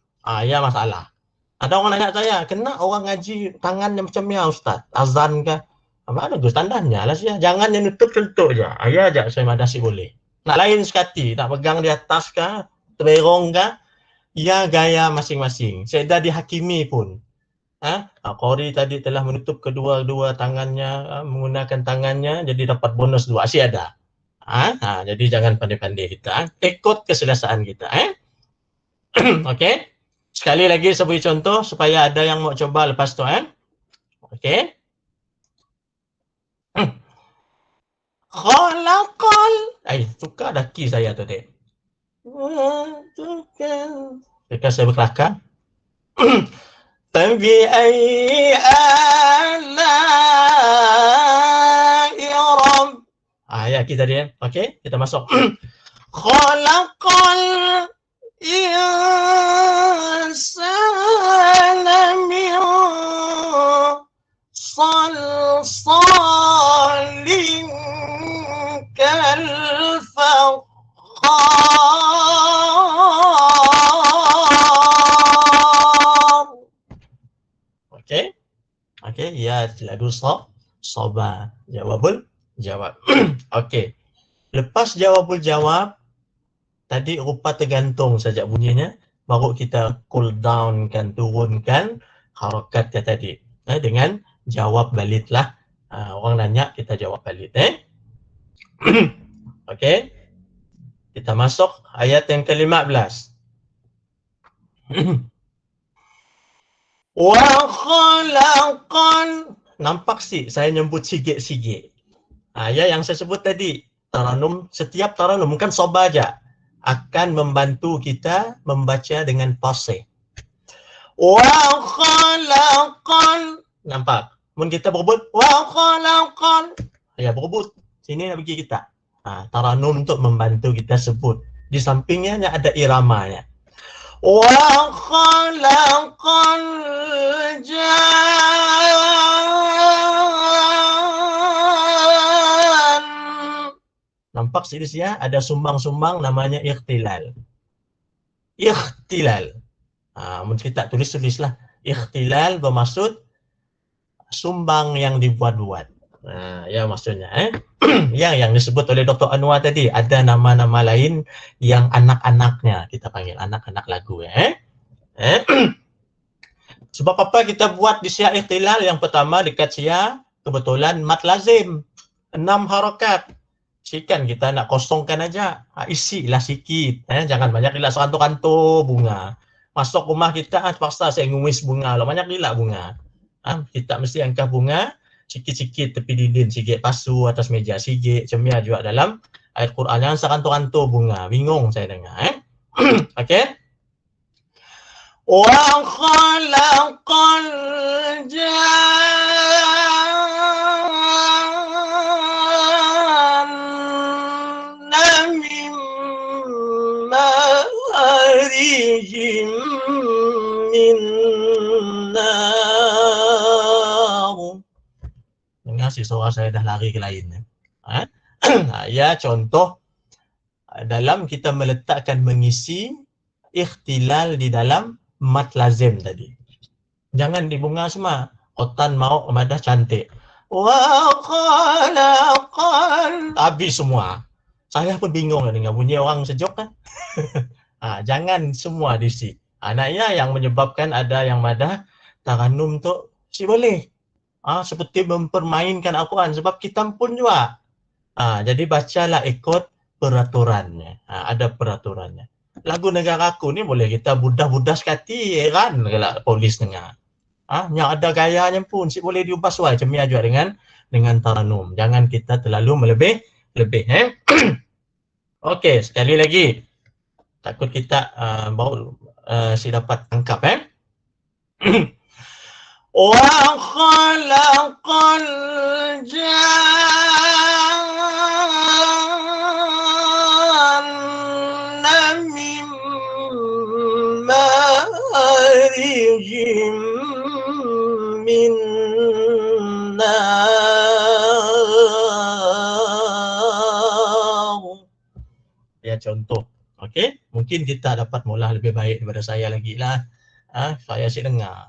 Ya masalah. Ada orang nanya saya, kena orang ngaji tangannya macam ni Ustaz? Azan ke? Mana tu standarnya lah sih. Jangan yang nutup sentuh je. Ya aja saya madasi boleh. Nak lain sekati, nak pegang di atas ke, terberong ke, ya gaya masing-masing. Saya dah dihakimi pun. Qori tadi telah menutup kedua-dua tangannya, menggunakan tangannya, jadi dapat bonus 2. Asyik ada. Jadi jangan pandai-pandai kita. Ikut keselesaan kita. Okey. Sekali lagi saya beri contoh supaya ada yang mau coba lepas tu. Okey. Khalaqal. Tukar dah key saya tu, Dek. Dekat saya berkelakar. Tabi ai ala'i rabb. Ya kita dia. Okey, kita masuk. Khalaqal insana min salsalin kal fakhar. Okey, ya lagu soba. Jawabul jawab. Okey. Lepas jawabul jawab, tadi rupa tergantung saja bunyinya, baru kita cool down kan, turunkan harakatnya tadi. Dengan jawab balik lah. Orang nanya, kita jawab balik. Okey. Kita masuk ayat yang ke-15. Wa khalaqan. Nampak sih saya nyebut sigit-sigit. Ya yang saya sebut tadi, taranum, setiap taranum bukan soba aja, akan membantu kita membaca dengan fasih. Wa khalaqan. Nampak? Mun kita berebut wa khalaqan. Ya berebut. Sini nak bagi kita. Taranum untuk membantu kita sebut. Di sampingnya ada iramanya. Wa khalaqal jan. Nampak sini ya, ada sumbang-sumbang namanya ikhtilal. Ikhtilal. Mungkin kita tulis-tulislah. Ikhtilal bermaksud sumbang yang dibuat-buat. Ya maksudnya. Yang disebut oleh Dr. Anwar tadi, ada nama-nama lain yang anak-anaknya kita panggil anak-anak lagu. Sebab apa kita buat di syiar ikhtilal? Yang pertama dekat syiar kebetulan mat lazim 6 harakat. Sikan kita nak kosongkan aja, isilah sikit. Jangan banyak gila serantu-rantu bunga. Masuk rumah kita terpaksa saya nguis bunga, banyak gila bunga. Kita mesti angkat bunga sikit-sikit tepi dinding, sikit pasu atas meja, sikit cemia juga dalam ayat Quran. Jangan serantu-rantu bunga, bingung saya dengar. Okey. Wa khalaqal janna min ma'arijim min nar. Dengar si suara saya dah lari ke lain. Ya contoh dalam kita meletakkan mengisi ikhtilal di dalam mat lazim tadi. Jangan dibunga semua. Otan mau madah cantik. Wa khalaqal. Habis semua. Saya pun bingung dengan bunyi orang sejok kan. Jangan semua diisi. Anaknya yang menyebabkan ada yang madah taranum tu si boleh. Seperti mempermainkan Al-Quran. Sebab kita pun juga. Jadi bacalah ikut peraturannya. Ada peraturannya. Lagu negara aku ni boleh kita budah-budah sekati, heran kalau polis dengar. Yang ada gayanya pun si boleh diubah suai cemia juga dengan taranum. Jangan kita terlalu melebih. Okey, sekali lagi. Takut kita baru si dapat tangkap. Wa khalaqal janna min ma'arijim min nar. contoh. Okey, mungkin kita dapat mula lebih baik daripada saya lagi lah. Saya asyik dengar.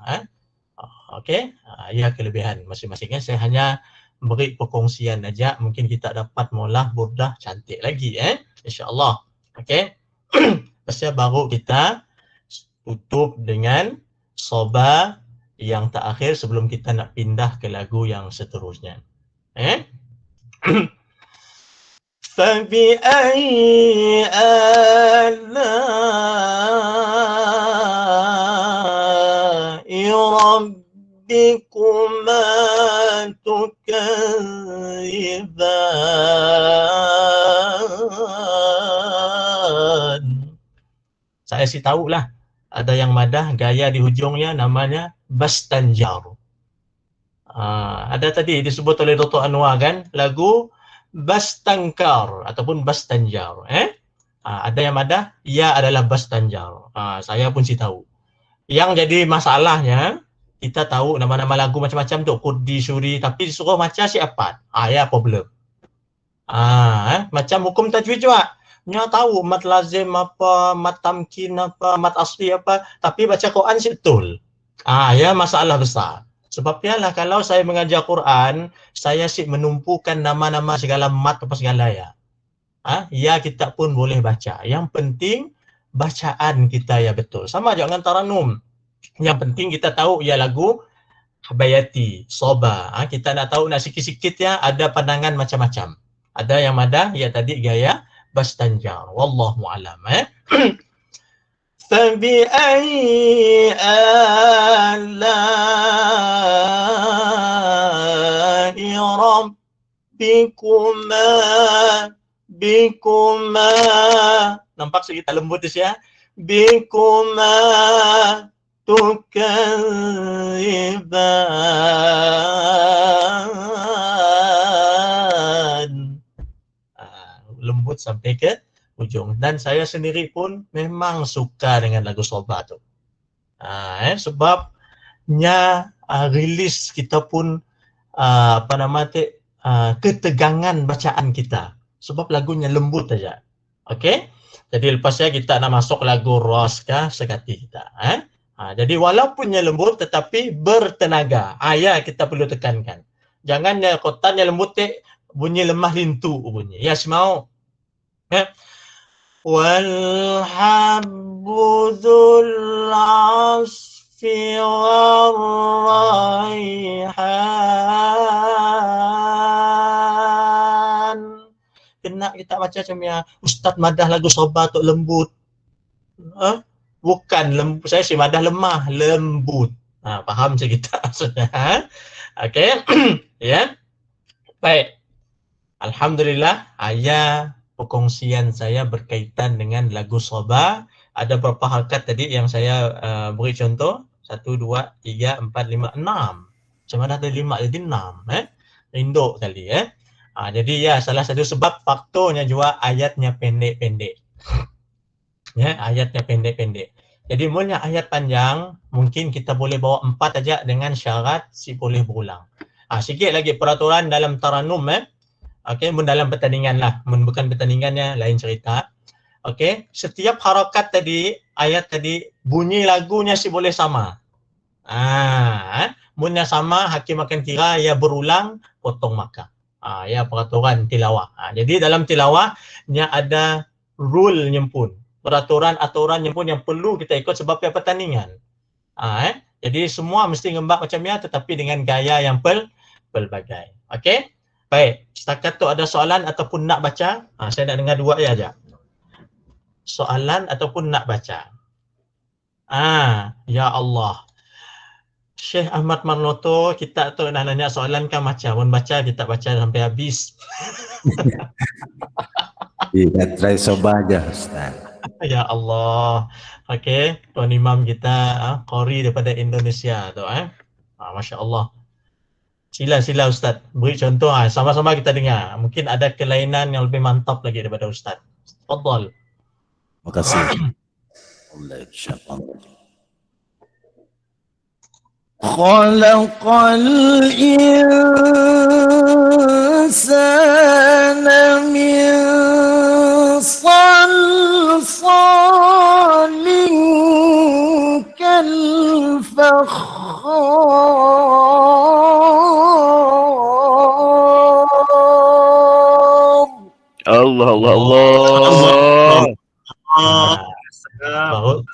Okey, ia kelebihan masing-masing. Saya hanya beri perkongsian aja. Mungkin kita dapat mula burdah cantik lagi. InsyaAllah. Okey. Lepas baru kita tutup dengan soba yang terakhir sebelum kita nak pindah ke lagu yang seterusnya. فبأي آلاء ربكما تكذبان. Saya sih tahulah ada yang madah gaya di hujungnya namanya Bastanjar. Ada tadi disebut oleh Dr. Anwar kan, lagu Bastankar ataupun Bastanjar. Ada yang madah, ia adalah Bastanjar. Saya pun sih tahu. Yang jadi masalahnya, kita tahu nama-nama lagu macam-macam tu, Kurdi, Syuri, tapi disuruh macam siapa? Ya problem. Macam hukum tajwid juga. Nya tahu mat lazim apa, mat tamkin apa, mat asli apa, tapi baca Quran sih betul. Ya masalah besar. Sebab ialah kalau saya mengajar Quran, saya sih menumpukan nama-nama segala mat apa segala ya. Ya kita pun boleh baca. Yang penting bacaan kita ya betul. Sama juga dengan taranum. Yang penting kita tahu ya lagu Habayati, Soba. Kita nak tahu nak sikit-sikit ya ada pandangan macam-macam. Ada yang madah ya tadi gaya Bastanjar. Wallahu a'lam. فبأي آلاء ربكما nampak sedikit lembut ya. Bikuma tukadziban. Lembut sampai ke ujung. Dan saya sendiri pun memang suka dengan lagu Soba tu. Sebabnya rilis kita pun ketegangan bacaan kita. Sebab lagunya lembut aja. Okey? Jadi lepasnya kita nak masuk lagu Roska sekati kita. Jadi walaupunnya lembut tetapi bertenaga. Ya kita perlu tekankan. Jangan kotannya lembut bunyi lemah lintu bunyi. Ya semau. والحب ذو العصف والريحان. Kena kita baca macam ya Ustaz madah lagu Soba tu lembut. Bukan lembut, saya si madah lemah, lembut. Faham saya kita maksudnya. Okey. Ya. Baik. Alhamdulillah ayat perkongsian saya berkaitan dengan lagu Soba. Ada beberapa harakat tadi yang saya beri contoh. 1, 2, 3, 4, 5, 6. Macam mana ada 5 jadi 6. Rinduk kali. Jadi ya salah satu sebab faktornya juga ayatnya pendek-pendek. Ya, ayatnya pendek-pendek. Jadi mulanya ayat panjang, mungkin kita boleh bawa 4 aja dengan syarat si boleh berulang. Sikit lagi peraturan dalam taranum. Okey, dalam pertandingan lah. Bukan pertandingannya, lain cerita. Okey, setiap harakat tadi, ayat tadi, bunyi lagunya si boleh sama. Bunyinya sama, hakim akan kira, ya berulang, potong maka. Ya peraturan tilawah. Jadi dalam tilawahnya ada rule-nya pun. Peraturan-aturannya pun yang perlu kita ikut sebab ya pertandingan. Jadi semua mesti ngembak macam ya, tetapi dengan gaya yang pelbagai. Okey? Baik, setakat tu ada soalan ataupun nak baca? Saya nak dengar dua aja. Soalan ataupun nak baca? Ya Allah. Syekh Ahmad Marnoto, kita tu nak nanya soalan kan macam pun baca, kita baca sampai habis.
Iya, try Soba aja, Ustaz.
Ya Allah. Okey, Tuan Imam kita Qori daripada Indonesia tu Masya Allah. Sila Ustaz, beri contoh sama-sama kita dengar. Mungkin ada kelainan yang lebih mantap lagi daripada Ustaz. Tafadhal.
Terima kasih. Allah syaitan. Khalaqal insana min
الفخار الله الله الله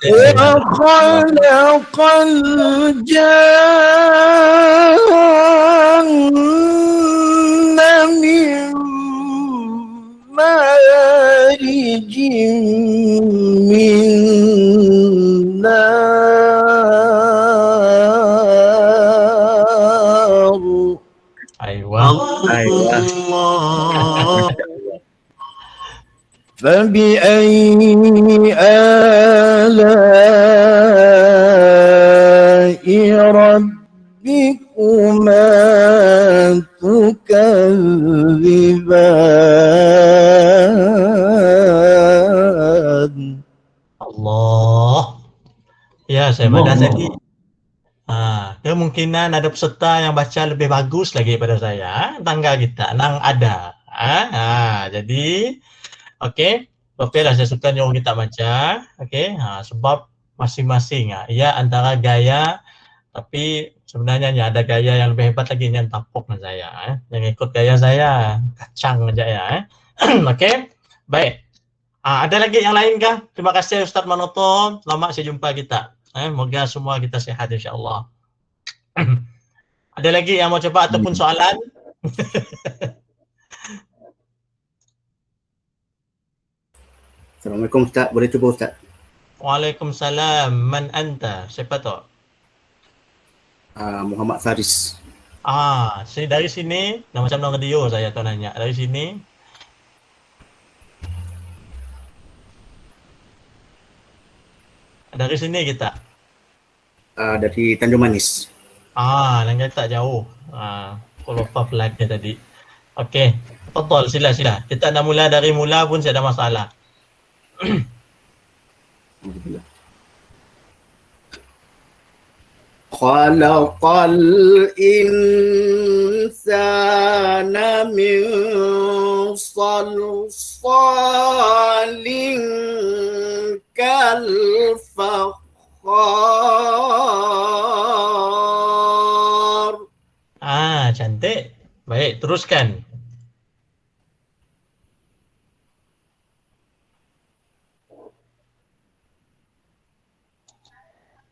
وخلق الجن من مارج من نار
أيوة
فبأي آلاء ربكما تكذبان
Allah. Ya, saya baca tadi. Kemungkinan ada peserta yang baca lebih bagus lagi daripada saya. Tangga kita, nang ada. Jadi, okey. Okeylah, saya suka nyuruh kita baca. Okey, sebab masing-masing. Ia antara gaya, tapi sebenarnya ada gaya yang lebih hebat lagi yang tapuk dengan saya. Yang ikut gaya saya, kacang aja ya. Okey, baik. Ada lagi yang lain kah? Terima kasih Ustaz Manoto. Selamat sejumpa kita. Moga semua kita sihat insya-Allah. Ada lagi yang mau coba ataupun soalan?
Assalamualaikum Ustaz, boleh cuba Ustaz?
Waalaikumsalam. Man anta? Siapa tu?
Muhammad Faris.
Saya dari sini, macam orang radio saya tu nanya. Dari sini. Dari sini kita.
Dari Tanjung Manis.
Langgar tak jauh. Kalau apa flagnya tadi. Okey. Betul, sila. Kita nak mula dari mula pun tidak ada masalah.
Khalaqal insana min salsalin kal fakhar.
Cantik. Baik, teruskan.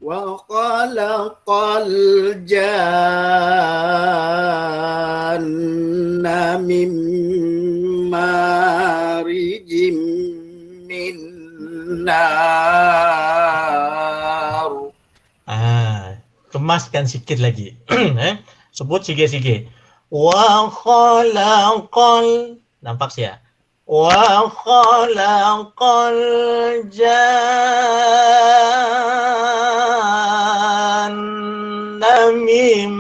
Wa khalaqal janna min marijim min nar.
Kemaskan sikit lagi. Sebut sikit-sikit. Wa khalaqal, nampak sia? Wa khalaqal janna min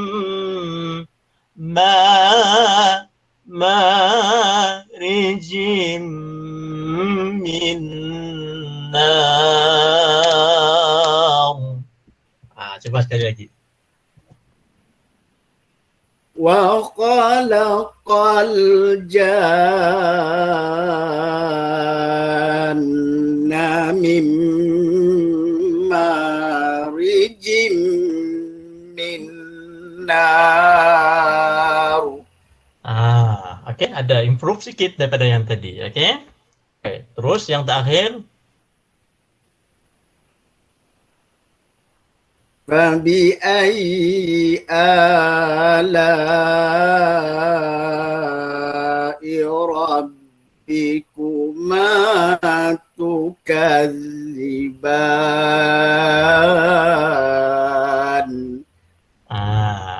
marijim min nar. Coba sekali lagi.
Wa khalaqal janna min marijim min nar.
Okey, ada improve sikit daripada yang tadi, okey? Okey, terus yang terakhir.
فبأي آلاء ربكما تكذبان.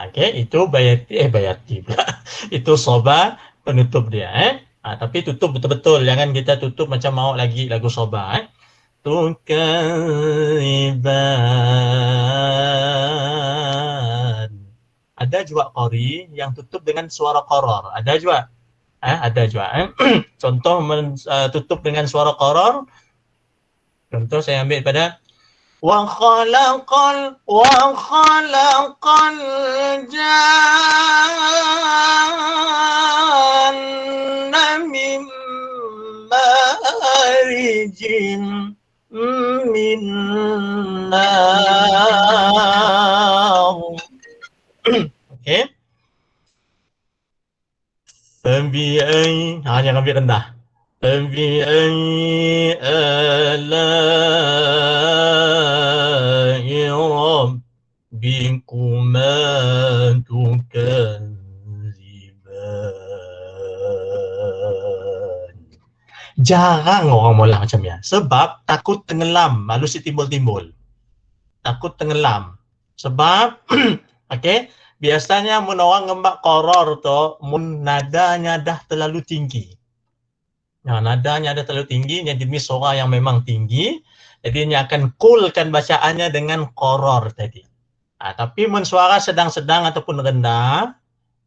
Okey, itu bayati pula. Itu soba penutup dia, tapi tutup betul-betul, jangan kita tutup macam mau lagi lagu soba, Tukadziban. Ada juga qari yang tutup dengan suara qarar. Ada juga. Ada juga. Contoh tutup dengan suara qarar. Contoh saya ambil pada wa khalaqal janna min marijin min nar. Fabi'ai, jangan ambil rendah. Fabi'ai ala'i rabbikuma tukadziban. Jarang orang mula macam ni. Sebab takut tenggelam, malu si timbul-timbul. Takut tenggelam. Sebab, okey, biasanya mun orang ngembak koror tu, mun nadanya dah terlalu tinggi. Nah, nadanya dah terlalu tinggi, yang jenis suara yang memang tinggi, jadi dia akan coolkan bacaannya dengan koror tadi. Tapi mun suara sedang-sedang ataupun rendah,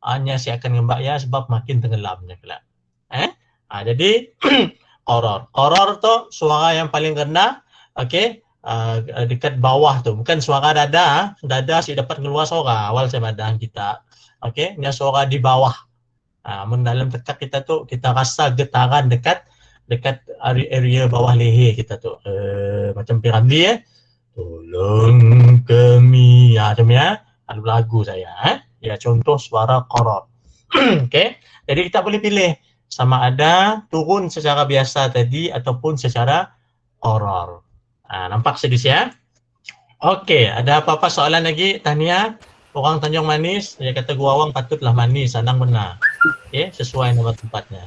hanya si akan ngembak ya sebab makin tenggelamnya kelak. Jadi koror. Koror tu suara yang paling rendah, okey. Dekat bawah tu, bukan suara dada. Dada si dapat keluar suara awal saya madang kita. Okey, ni suara di bawah. Dalam tekak kita tu kita rasa getaran dekat area bawah leher kita tu. Macam piramli Tolong kami. Macam ya. Ada lagu saya ya, contoh suara koror. Okey. Jadi kita boleh pilih sama ada turun secara biasa tadi ataupun secara koror. Nampak sedis ya? Okey, ada apa-apa soalan lagi? Tahniah, orang Tanjung Manis, dia kata Gua Awang patutlah manis, senang benar. Okey, sesuai nama tempatnya.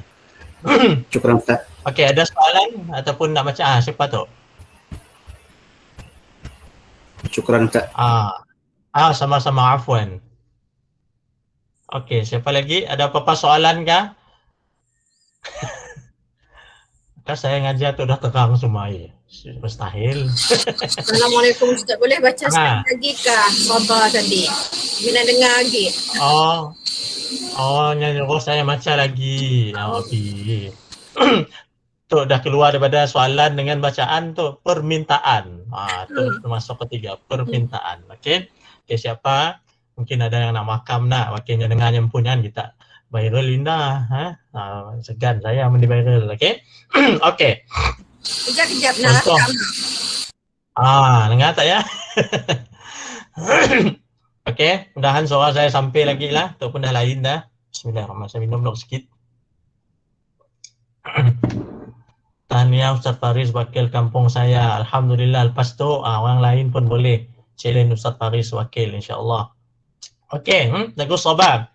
Syukran Ustaz.
Okey, ada soalan ataupun nak baca? Siapa tu?
Syukran Ustaz.
Sama-sama, afwan. Okey, siapa lagi? Ada apa-apa soalan kah? Kan saya ngajar tu dah terang semua ya. Mustahil.
Assalamualaikum Ustaz, boleh baca sekali lagi kah Sabah tadi? Bila dengar lagi.
Nyuruh saya baca lagi. Okey. Tu dah keluar daripada soalan dengan bacaan tu permintaan. Tu termasuk ketiga, permintaan. Okey. Okey, siapa? Mungkin ada yang nak makam nak, wakilnya dengar nyempunyan kita viral Linda, segan saya mendi viral. Okey. Okey.
Kejap-kejap nak rakam.
Dengar tak ya? Okey, mudahan suara saya sampai lagi lah, ataupun dah lain dah. Bismillahirrahmanirrahim. Saya minum dulu sikit. Tahniah Ustaz Faris, wakil kampung saya. Alhamdulillah, lepas tu orang lain pun boleh challenge Ustaz Faris wakil insya-Allah. Okey, lagu Sabah.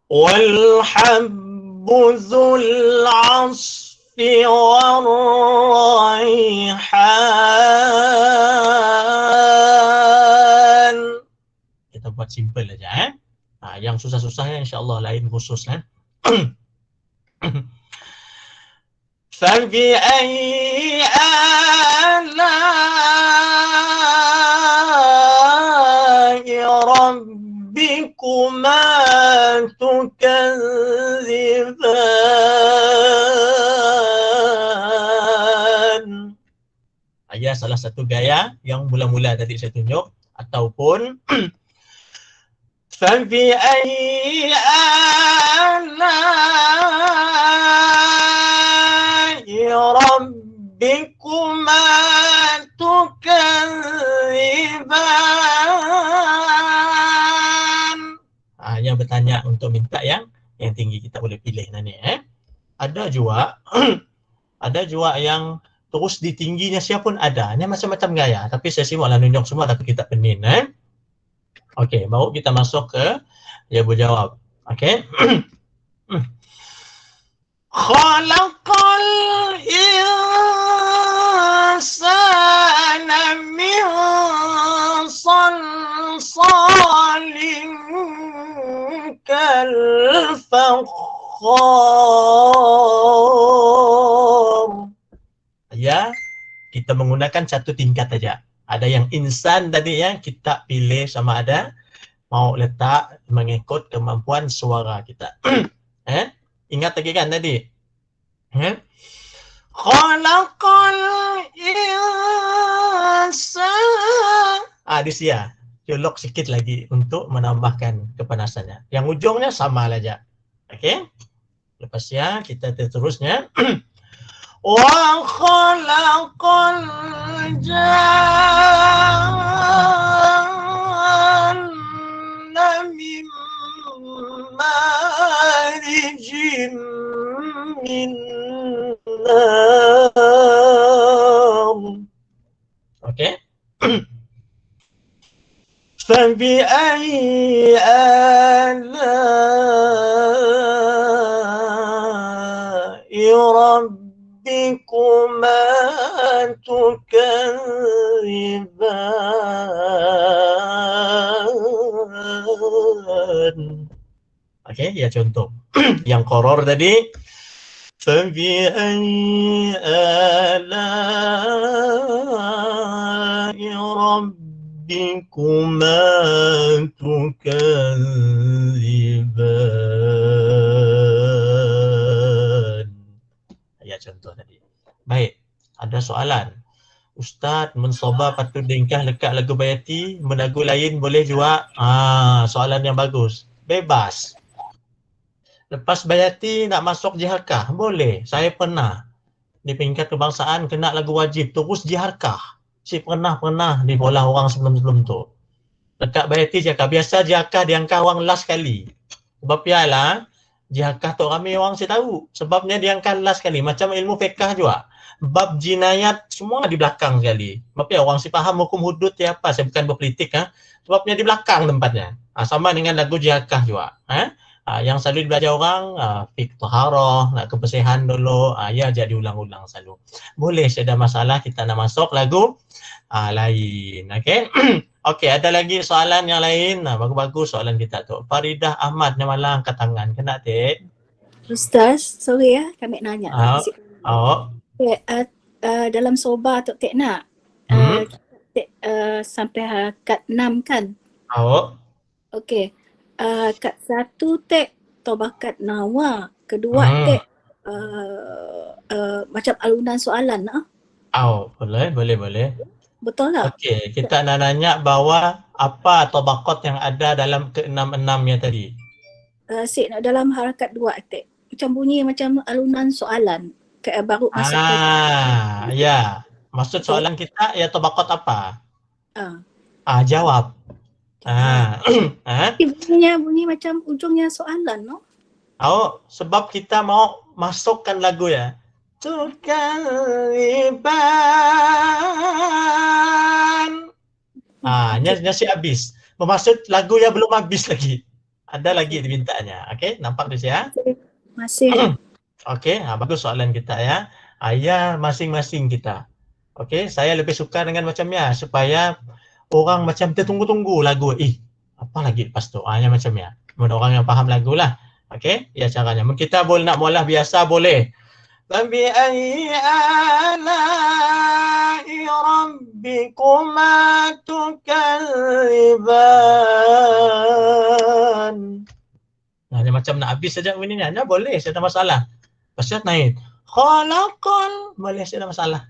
والحب ذو العصف والريحان. Kita buat simple aja yang susah-susahnya insya-Allah lain khusus فبأي آلاء ربكما tukadziban. Ya, salah satu gaya yang mula-mula tadi saya tunjuk ataupun فبأي آلاء ربكما تكذبان. Yang bertanya untuk minta yang tinggi kita boleh pilih nanti. Ada juga yang terus di tingginya siapa pun ada. Ini macam-macam gaya. Tapi saya simaklah nunjuk semua tapi kita penin. Okey, baru kita masuk ke dia berjawab. Okey. Khalaqal insana min salsalin kal fakhar. Ya, kita menggunakan satu tingkat saja. Ada yang insan tadi ya, kita pilih sama ada mau letak mengikut kemampuan suara kita. Ingat lagi kan tadi? Khalaqal insana. Di sini ya, colok sikit lagi untuk menambahkan kepanasannya. Yang ujungnya sama saja. Okey? Lepas ya, kita terusnya. Wa khalaqal janna min Okey. فبأي آلاء ربكما تكذبان. Okey, ya contoh. Yang koror tadi فبأي آلاء ربكما تكذبان. Ya contoh tadi. Baik, ada soalan. Ustaz, mensoba patut dingkah lekat lagu bayati, menagu lain boleh juga. Soalan yang bagus. Bebas. Lepas bayati nak masuk jiharkah? Boleh. Saya pernah di peringkat kebangsaan kena lagu wajib terus jiharkah. Saya pernah di bola orang sebelum tu. Dekat bayati jiharkah. Biasa jiharkah diangkah orang last kali. Sebab pialah jiharkah tu ramai orang saya tahu. Sebabnya diangkah last kali. Macam ilmu fiqh juga. Bab jinayat semua di belakang sekali. Sebab ya orang si faham hukum hudud ya apa. Saya bukan berpolitik. Sebabnya di belakang tempatnya. Sama dengan lagu jiharkah juga. Yang selalu belajar orang fiqh taharah, nak kebersihan dulu, ya jadi ulang-ulang selalu. Boleh, saya ada masalah kita nak masuk lagu lain. Okey. Okey, ada lagi soalan yang lain. Bagus-bagus soalan kita tu. Faridah Ahmad yang malah angkat tangan. Kena tak?
Ustaz, sorry ya, kami nanya. Okay, dalam soba tu Tek nak sampai kat 6 kan? Okey. Kat 1 Tek tobakat nawa, kedua Tek macam alunan soalan
Boleh.
Betul tak?
Okey, kita nak nanya bahawa apa tabaqat yang ada dalam ke-6-6-nya tadi.
Sik nak dalam harakat 2 Tek. Macam bunyi macam alunan soalan. Baru masuk
ya. Maksud soalan kita ya tabaqat apa? Jawab.
Bunyi macam ujungnya soalan, no?
Sebab kita mau masukkan lagu ya. Tukaliban. Nyasi habis. Bermaksud lagu yang belum habis lagi. Ada lagi dimintanya. Okey, nampak di sini ya?
Masih.
Okey, bagus soalan kita ya. Ya masing-masing kita. Okey, saya lebih suka dengan macamnya supaya orang macam tertunggu-tunggu lagu. Apa lagi lepas tu? Yang macamnya. Orang yang faham lagu lah. Okey, ya caranya. Kita boleh nak mualah biasa boleh. Fabi ayyi ala'i rabbikuma tukadziban. Macam nak habis saja ini ni. Boleh, saya tak masalah. Pasal naik. Khalaqal. Boleh, saya tak masalah.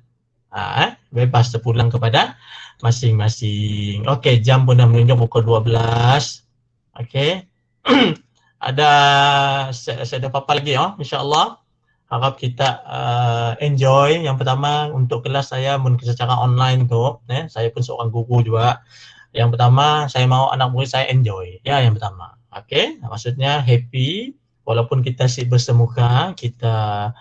Bebas terpulang kepada masing-masing. Okey, jam pun dah menunjuk pukul 12. Okey. Saya ada apa-apa lagi insya-Allah. Harap kita enjoy. Yang pertama untuk kelas saya secara online tu, saya pun seorang guru juga. Yang pertama saya mau anak murid saya enjoy. Ya, yang pertama. Okey, maksudnya happy walaupun kita bersemuka, kita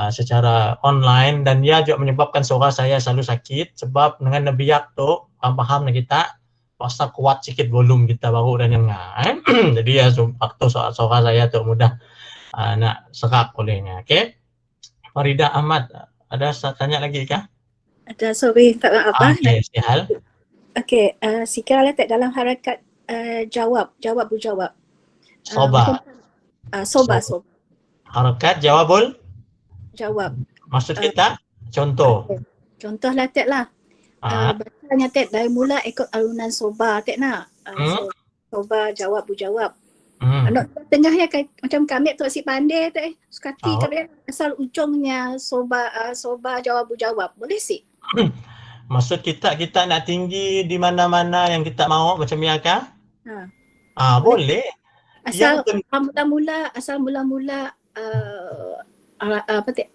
secara online, dan dia juga menyebabkan suara saya selalu sakit sebab dengan nebiak tu faham kita pasal kuat sikit volume kita baru dan dengar. Jadi ya waktu suara saya tu mudah nak serak olehnya. Okey. Faridah Ahmad, ada tanya lagi kah?
Ada, sorry tak apa.
Okey, sihal.
Okey, sekarang letak dalam harakat jawab berjawab.
Soba.
Soba.
Harakat jawabul
jawab.
Maksud kita contoh.
Okay. Contoh lah Tek lah. Bacanya Tek dari mula ikut alunan soba Tek nak. Soba jawab berjawab. Nak tengahnya macam kami tu asyik pandai Tek. Sukati kami asal ujungnya soba jawab berjawab. Boleh sih?
Maksud kita nak tinggi di mana-mana yang kita mahu macam ni kah? Boleh.
Asal mula-mula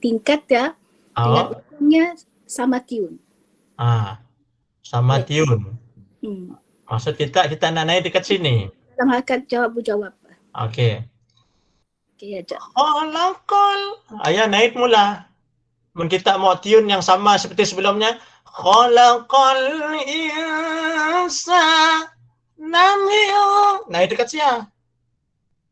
tingkat ya, dengan ujungnya sama tiun.
Sama tiun. Maksud kita nak naik dekat sini.
Dalam harakat jawab berjawab.
Okey.
Okey aja.
Khalaqal. Ayah naik mula. Kita mau tiun yang sama seperti sebelumnya. Khalaqal insana min. Naik dekat sia.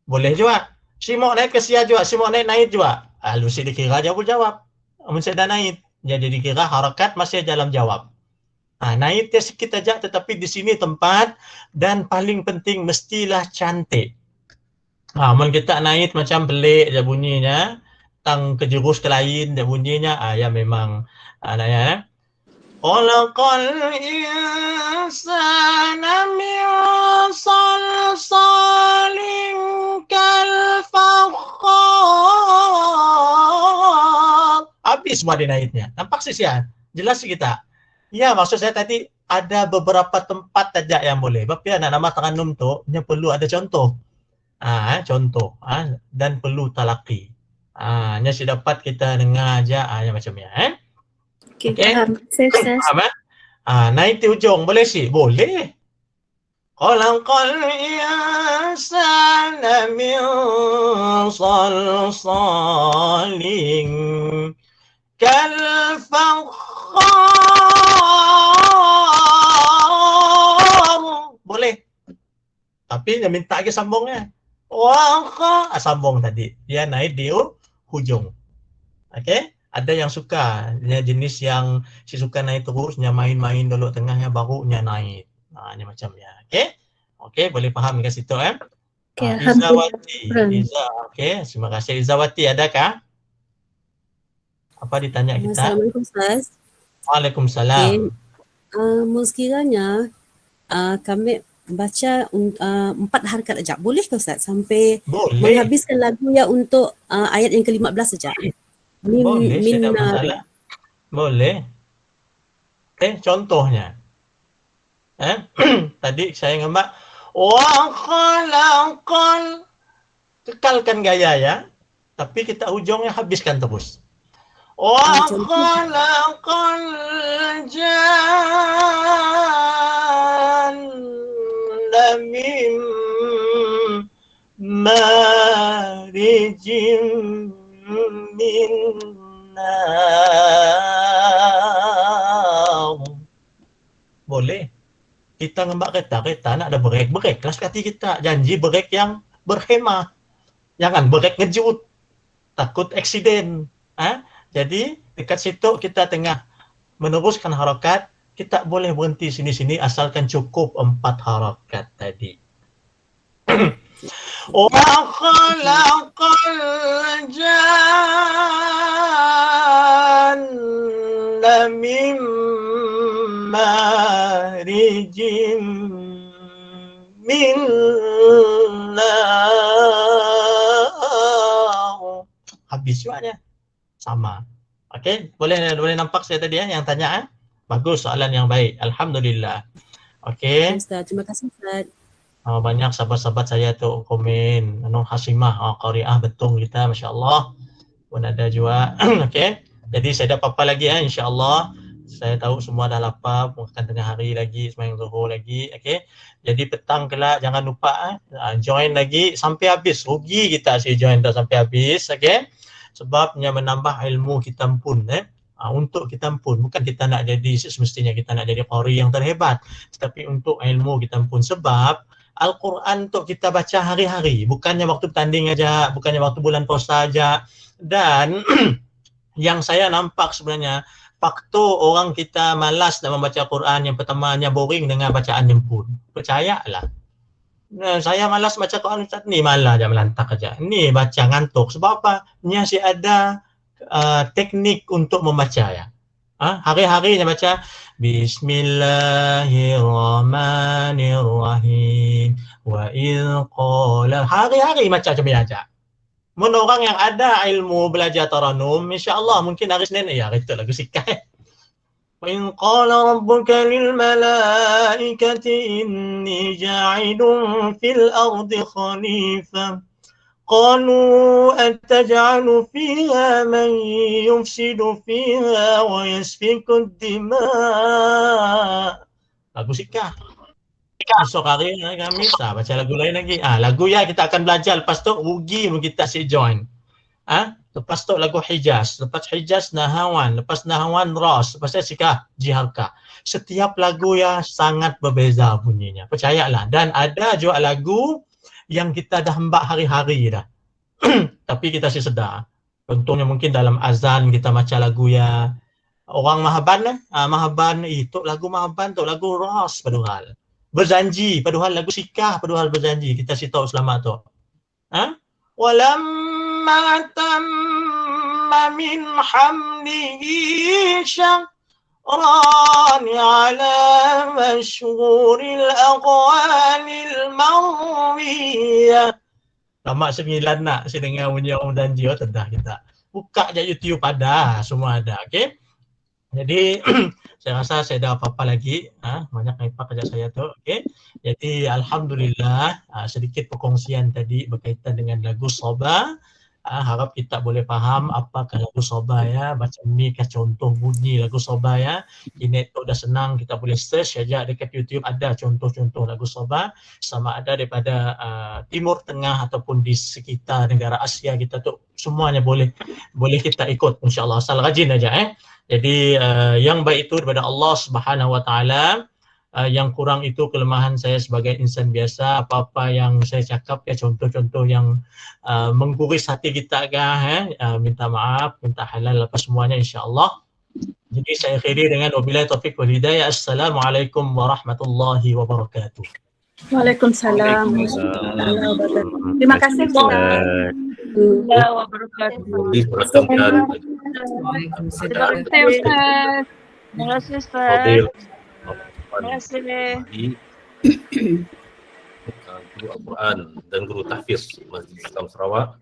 Boleh juga. Simok naik ke sia juga. Simok naik juga. Lucy dikira jawab. Amun saya dah naik. Jadi dikira harakat masih dalam jawab. Naik dia sikit aja, tetapi di sini tempat dan paling penting mestilah cantik. Amun kita naik macam pelik je bunyinya, tang ke jurus ke lain je bunyinya, ya memang ya. Khalaqal insana min salsalin kal fakhar. Habis semua dia naiknya. Nampak sisian? Jelas kita. Ya, maksud saya tadi ada beberapa tempat saja yang boleh. Tapi anak nama Taranum tu, dia perlu ada contoh. Contoh. Dan perlu talaki. Nya si dapat kita dengar aja macamnya.
Okey, faham. Saya
Faham? Naik di ujung. Boleh sih? Boleh. Khalaqal insana min salsalin kal fakhar. Boleh. Tapi dia minta lagi sambungnya. Sambung tadi. Dia naik di hujung. Okey? Ada yang suka. Dia jenis yang si suka naik terus, dia main-main dulu tengahnya barunya naik. Ni macamnya. Okey? Okey, boleh faham ke situ
Okey,
Izawati. Okey, terima kasih Izawati. Adakah? Apa ditanya kita?
Assalamualaikum Ustaz.
Waalaikumsalam.
Sekiranya kami baca 4 harakat aja. Boleh ke Ustaz? Sampai menghabiskan lagu ya untuk ayat yang ke-15 saja.
Boleh, tidak masalah. Boleh. Contohnya. Tadi saya ngembak wa khalaqal, kekalkan gaya ya. Tapi kita ujungnya habiskan terus. Wa khalaqal janna min marijim min nar. Boleh. Kita ngembak kereta nak ada break lah sekali kita. Janji break yang berhemah. Jangan break ngejut. Takut aksiden. Jadi dekat situ kita tengah meneruskan harakat, kita boleh berhenti sini-sini asalkan cukup 4 harakat tadi. Wa khalaqal janna min marijim min nar. Habis juga sama. Okey, boleh nampak saya tadi yang tanya Bagus, soalan yang baik. Alhamdulillah. Okey.
Ustaz, terima kasih Ustaz.
Banyak sahabat-sahabat saya tu komen, Hasimah, qariah betul kita, masya-Allah. Pun ada juga. Okey. Jadi saya dah apa lagi insya-Allah. Saya tahu semua dah lapar, bukan tengah hari lagi, sembahyang zuhur lagi. Okey. Jadi petang kelak jangan lupa join lagi sampai habis. Rugi kita si join dah sampai habis, okey. Sebabnya menambah ilmu kita pun untuk kita pun, bukan kita nak jadi semestinya kita nak jadi qari yang terhebat, tetapi untuk ilmu kita pun. Sebab Al-Quran untuk kita baca hari-hari, bukannya waktu tanding aja, bukannya waktu bulan puasa aja. Dan yang saya nampak sebenarnya faktor orang kita malas nak membaca Quran, yang pertamanya boring dengan bacaan pun. Percayalah. Saya malas baca Quran Ustaz ni, malah aja melantak aja. Ni baca ngantuk. Sebab apa? Nya si ada teknik untuk membaca ya. Hari-hari dia baca Bismillahirrahmanirrahim wa idh qala. Hari-hari baca macam ni aja. Mun orang yang ada ilmu belajar taranum, insya-Allah mungkin hari Senin ya itu lagu sikai. Wa in qala rabbuka lil malaikati inni ja'ilun fil ardi khalifah. قالوا أتجعل فيها من يفسد فيها ويسفك الدماء. Lagu sikah. Esok hari kami baca lagu lain lagi. Lagu ya kita akan belajar, lepas tu rugi kita si join. Lepas tu lagu Hijaz, lepas Hijaz Nahawan, lepas Nahawan Ras, lepas tu Sikah Jiharka. Setiap lagu ya sangat berbeza bunyinya, percayalah. Dan ada juga lagu yang kita dah hembak hari-hari dah. Tapi kita sih sedar. Contohnya mungkin dalam azan kita macam lagu ya orang Mahaban Mahaban itu lagu Mahaban tu lagu Ras padahal. Berjanji padahal lagu Sikah padahal berjanji. Kita sih tahu selamat tu. Walamma tamma min hamdihi syahran ala mashhuril aqwalil marwiyah. Lama 9 nak saya dengar bunyi orang berjanji. Tendah kita. Buka je YouTube ada, semua ada. Okey. Jadi saya rasa saya dah apa-apa lagi. Banyak naipak kerja saya tu. Okey. Jadi alhamdulillah sedikit perkongsian tadi berkaitan dengan lagu Sabah. Harap kita boleh faham apakah lagu Sabah ya. Macam ni kah contoh bunyi lagu Sabah ya. Ini tu dah senang, kita boleh search saja dekat YouTube ada contoh-contoh lagu Sabah. Sama ada daripada Timur Tengah ataupun di sekitar negara Asia kita tu semuanya boleh kita ikut insya-Allah. Asal rajin aja Jadi yang baik itu daripada Allah Subhanahu Wa Taala. Yang kurang itu kelemahan saya sebagai insan biasa. Apa-apa yang saya cakap ya contoh-contoh yang mengguris hati kita minta maaf, minta halal apa semuanya insya-Allah. Jadi saya akhiri dengan wabillahi taufik wal hidayah. Assalamualaikum warahmatullahi wabarakatuh.
Waalaikumsalam. Terima kasih Ustaz.
Terima kasih Ustaz. Terima kasih.
Guru Al-Quran dan guru tahfiz Masjid Islam Sarawak,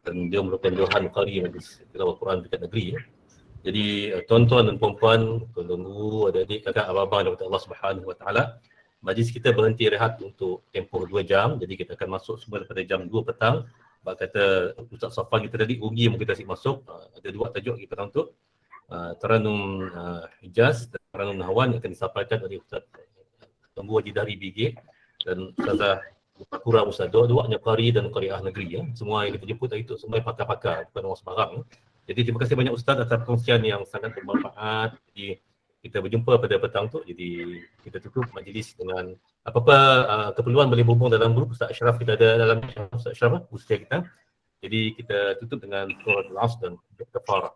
dan dia merupakan Johan Qari Majlis Al-Quran dekat negeri. Jadi tuan-tuan dan puan-puan, tuan-tuan guru, adik-adik, kakak, abang-abang daripada Allah Subhanahu Wa Taala, majlis kita berhenti rehat untuk tempoh 2 jam. Jadi kita akan masuk semula pada jam 2 petang. Sebab kata Ustaz Safwan kita tadi rugi mungkin kita asyik masuk. Ada 2 tajuk kita untuk Taranum Hijaz dan Taranum Nahawan yang akan disampaikan oleh Ustaz Tengku Haji Dari BG dan Ustazah Kura Ustaz. Dua-duanya qari dan qariah negeri ya. Semua yang kita jemput tadi itu semua pakar-pakar, bukan orang sembarang. Jadi terima kasih banyak Ustaz atas perkongsian yang sangat bermanfaat. Jadi kita berjumpa pada petang tu. Jadi kita tutup majlis dengan apa-apa keperluan boleh berhubung dalam grup Ustaz Ashraf, kita ada dalam Ustaz Ashraf usia kita. Jadi kita tutup dengan surah Al-Asr dan kafarah.